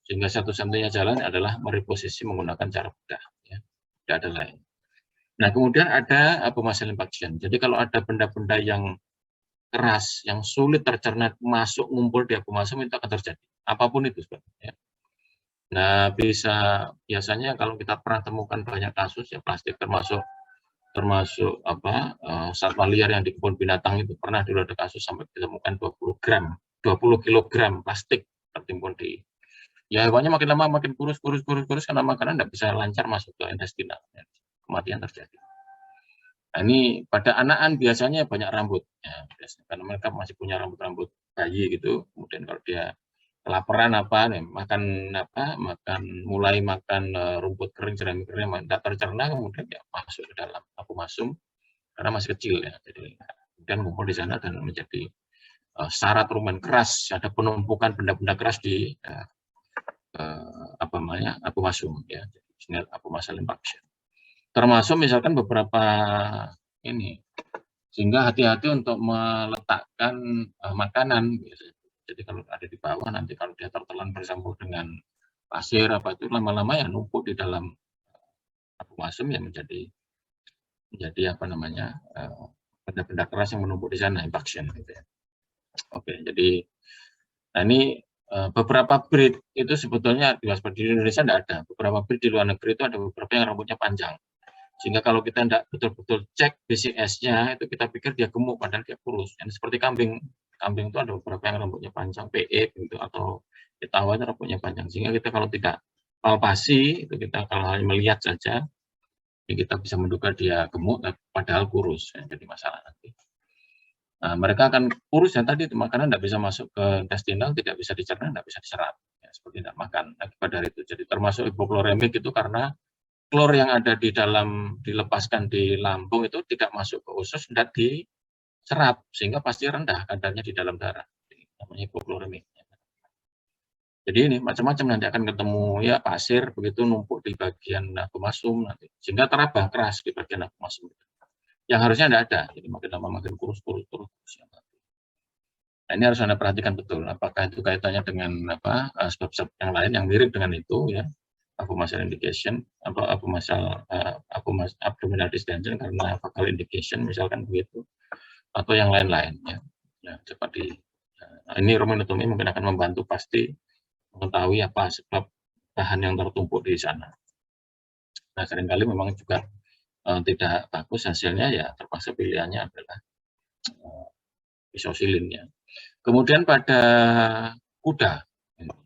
Sehingga satu-satunya jalan adalah mereposisi menggunakan cara bedah. Ya. Tidak ada lain. Nah, kemudian ada apomuscle impaction. Jadi kalau ada benda-benda yang keras, yang sulit tercerna masuk ngumpul di apomuscle, itu akan terjadi. Apapun itu sebetulnya. Nah, biasanya kalau kita pernah temukan banyak kasus, ya plastik termasuk satwa liar yang di kebun binatang itu pernah dulu ada kasus sampai ditemukan 20 kilogram plastik tertimbun di, ya, hewannya makin lama makin kurus karena makanan tidak bisa lancar masuk ke intestinal, ya, kematian terjadi. Nah, ini pada anakan biasanya banyak rambut, ya, biasanya, karena mereka masih punya rambut-rambut bayi gitu. Kemudian kalau dia kelaparan mulai makan rumput kering, jerami kering, tidak tercerna, kemudian dia masuk ke dalam apomuscle karena masih kecil, ya. Jadi kemudian ngumpul di sana dan menjadi syarat rumen keras, ada penumpukan benda-benda keras di apomuscle, ya, apomuscle impaction. Termasuk misalkan beberapa ini, sehingga hati-hati untuk meletakkan makanan. Jadi kalau ada di bawah, nanti kalau dia tertelan bersambung dengan pasir itu lama-lama ya numpuk di dalam apomuscle, ya menjadi benda-benda keras yang menumpuk di sana, impaction, gitu ya. Oke, jadi nah ini beberapa breed itu sebetulnya di Indonesia tidak ada. Beberapa breed di luar negeri itu ada beberapa yang rambutnya panjang. Sehingga kalau kita tidak betul-betul cek BCS-nya, itu kita pikir dia gemuk, padahal dia kurus. Yang seperti kambing. Kambing itu ada beberapa yang rambutnya panjang, PE, gitu, atau Itawa itu rambutnya panjang. Sehingga kita kalau tidak palpasi, itu kita kalau hanya melihat saja, ya kita bisa menduga dia gemuk, padahal kurus. Ya, jadi masalah nanti. Nah, mereka akan kurus, ya, tadi makanan tidak bisa masuk ke intestinal, tidak bisa dicerna, tidak bisa diserap. Ya, seperti tidak makan. Akibat dari itu. Jadi termasuk hipokloremik itu karena klor yang ada di dalam dilepaskan di lambung itu tidak masuk ke usus, tidak diserap, sehingga pasti rendah kadarnya di dalam darah. Jadi, namanya hipokloremik. Jadi ini macam-macam nanti akan ketemu, ya, pasir begitu numpuk di bagian apomuscle nanti, sehingga terabah keras di bagian apomuscle. Yang harusnya tidak ada, jadi makin lama makin kurus. Nah, ini harus Anda perhatikan betul, apakah itu kaitannya dengan sebab-sebab yang lain yang mirip dengan itu, ya. Apomuscle indication, apomuscle abdominal distension karena focal indication, misalkan begitu, atau yang lain-lain, ya. Ya, seperti ini rumenotomi mungkin akan membantu pasti mengetahui apa sebab bahan yang tertumpuk di sana. Nah, seringkali memang juga tidak bagus hasilnya, ya terpaksa pilihannya adalah isosilin ya. Kemudian pada kuda,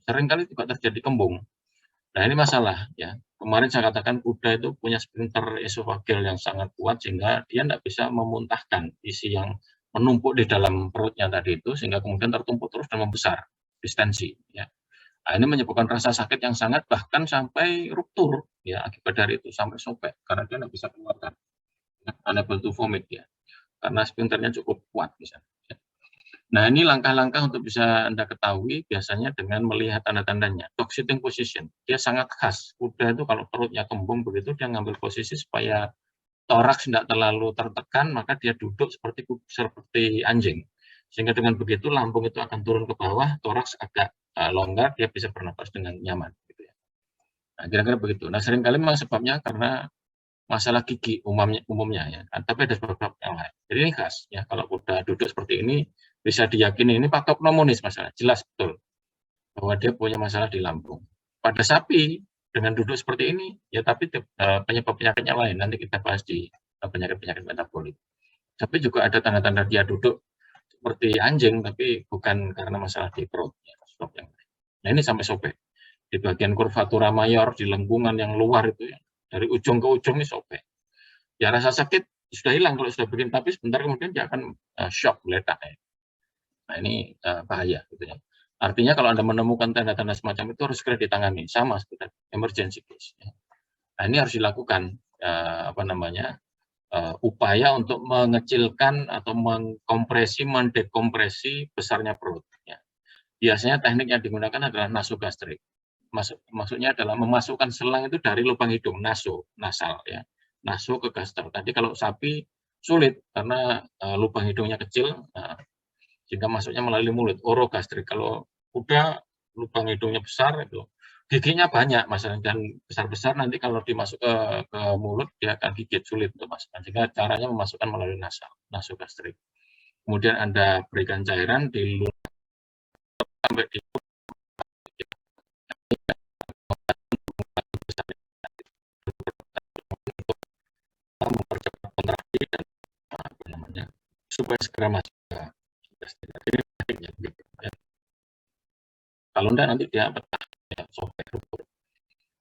seringkali juga terjadi kembung. Nah ini masalah ya. Kemarin saya katakan kuda itu punya sphincter esofagel yang sangat kuat sehingga dia tidak bisa memuntahkan isi yang menumpuk di dalam perutnya tadi itu, sehingga kemudian tertumpuk terus dan membesar, distensi ya. Nah, ini menyebabkan rasa sakit yang sangat, bahkan sampai ruptur ya, akibat dari itu sampai sobek karena dia tidak bisa keluarkan, unable to vomit ya, karena sphincternya cukup kuat misalnya. Nah, ini langkah-langkah untuk bisa Anda ketahui biasanya dengan melihat tanda-tandanya. Dog sitting position, dia sangat khas. Kuda itu kalau perutnya kembung begitu, dia ngambil posisi supaya toraks tidak terlalu tertekan, maka dia duduk seperti anjing. Sehingga dengan begitu lambung itu akan turun ke bawah, toraks agak longgar, dia bisa bernapas dengan nyaman. Gitu ya. Nah, kira-kira begitu. Nah, seringkali memang sebabnya karena masalah gigi umumnya ya, tapi ada sebab yang lain. Jadi ini khas ya, kalau kuda duduk seperti ini bisa diyakini ini patognomonis masalah, jelas betul bahwa dia punya masalah di lambung. Pada sapi dengan duduk seperti ini ya, tapi penyakit-penyakitnya lain, nanti kita bahas di penyakit-penyakit metabolik. Tapi juga ada tanda-tanda dia duduk seperti anjing, tapi bukan karena masalah di perut ya, sebab yang lain. Nah ini sampai sobek di bagian curvatura mayor, di lengkungan yang luar itu ya, dari ujung ke ujung ini sobek. Ya rasa sakit sudah hilang kalau sudah begini, tapi sebentar kemudian dia akan shock, meledak ya. Nah ini bahaya gitu ya. Artinya kalau Anda menemukan tanda-tanda semacam itu harus segera ditangani, sama seperti emergency case. Ya. Nah ini harus dilakukan upaya untuk mengecilkan atau mengkompresi, mendekompresi besarnya perut. Ya. Biasanya teknik yang digunakan adalah nasogastrik. Maksudnya adalah memasukkan selang itu dari lubang hidung, nasal ya, naso ke gaster. Tadi kalau sapi sulit karena lubang hidungnya kecil, sehingga masuknya melalui mulut, orogastrik. Kalau kuda lubang hidungnya besar itu giginya banyak masalah, dan besar-besar nanti kalau dimasuk ke mulut dia akan gigit, sulit untuk masukkan, sehingga caranya memasukkan melalui nasogastrik. Kemudian Anda berikan cairan di luar sampai di mempercepat kontraksi dan supaya segera masuk ke ini tekniknya gitu ya. Kalau enggak nanti dia petah ya, sobek ruptur.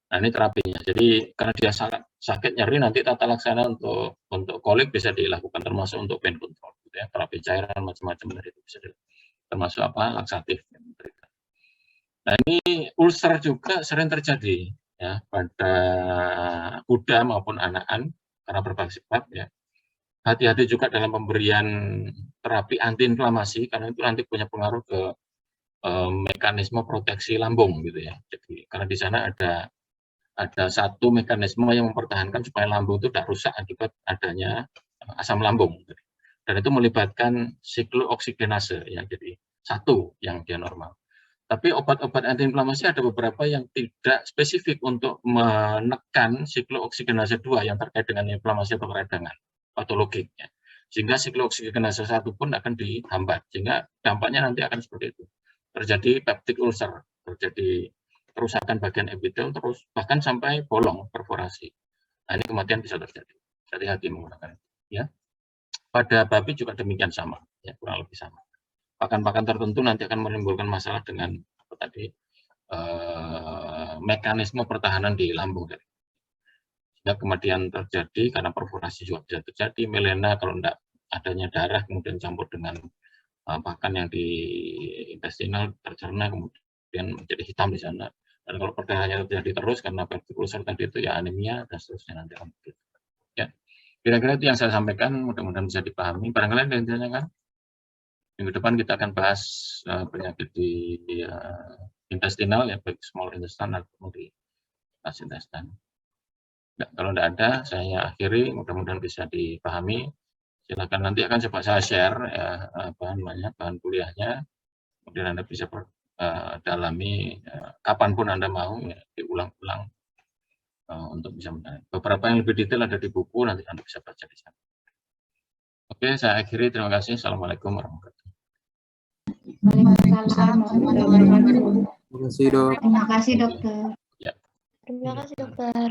Nah ini terapinya. Jadi karena dia sangat sakit nyeri, nanti tata laksana untuk kolik bisa dilakukan, termasuk untuk pain control gitu ya, terapi cairan macam-macam dari itu bisa dilakukan, termasuk laksatif yang diberikan. Nah ini ulcer juga sering terjadi ya pada kuda maupun anakan karena berbagai sebab ya. Hati-hati juga dalam pemberian terapi antiinflamasi karena itu nanti punya pengaruh ke mekanisme proteksi lambung gitu ya. Jadi karena di sana ada satu mekanisme yang mempertahankan supaya lambung itu tidak rusak akibat adanya asam lambung. Dan itu melibatkan siklooksinase ya. Jadi satu yang dia normal. Tapi obat-obat antiinflamasi ada beberapa yang tidak spesifik untuk menekan siklooksinase 2 yang terkait dengan inflamasi atau peradangan patologik ya. Sehingga siklooksinase 1 pun akan dihambat, sehingga dampaknya nanti akan seperti itu. Terjadi peptic ulcer, terjadi kerusakan bagian epitel, terus bahkan sampai bolong, perforasi. Nah ini kematian bisa terjadi. Hati-hati menggunakan itu ya. Pada babi juga demikian sama, ya kurang lebih sama. Pakan-pakan tertentu nanti akan menimbulkan masalah dengan mekanisme pertahanan di lambung. Sehingga kematian terjadi karena perforasi juga bisa terjadi, melena kalau tidak adanya darah kemudian campur dengan pakan yang di intestinal tercerna kemudian menjadi hitam di sana. Dan kalau perdarahannya terjadi terus karena peptic ulcer tadi itu ya anemia dan seterusnya nanti akan begitu. Ya, kira-kira itu yang saya sampaikan, mudah-mudahan bisa dipahami. Barangkali ada yang ditanyakan? Minggu depan kita akan bahas penyakit di intestinal ya, baik small intestine atau di large intestine. Nah, kalau tidak ada, saya akhiri. Mudah-mudahan bisa dipahami. Silakan, nanti akan coba saya share ya, bahan kuliahnya. Kemudian Anda bisa dalami kapanpun Anda mau, ya, diulang-ulang untuk bisa menarik. Beberapa yang lebih detail ada di buku, nanti Anda bisa baca di sana. Oke, saya akhiri. Terima kasih. Assalamualaikum warahmatullahi wabarakatuh. Waalaikumsalam warahmatullahi wabarakatuh. Terima kasih, Dok. Terima kasih, dokter. Ya. Terima kasih, dokter.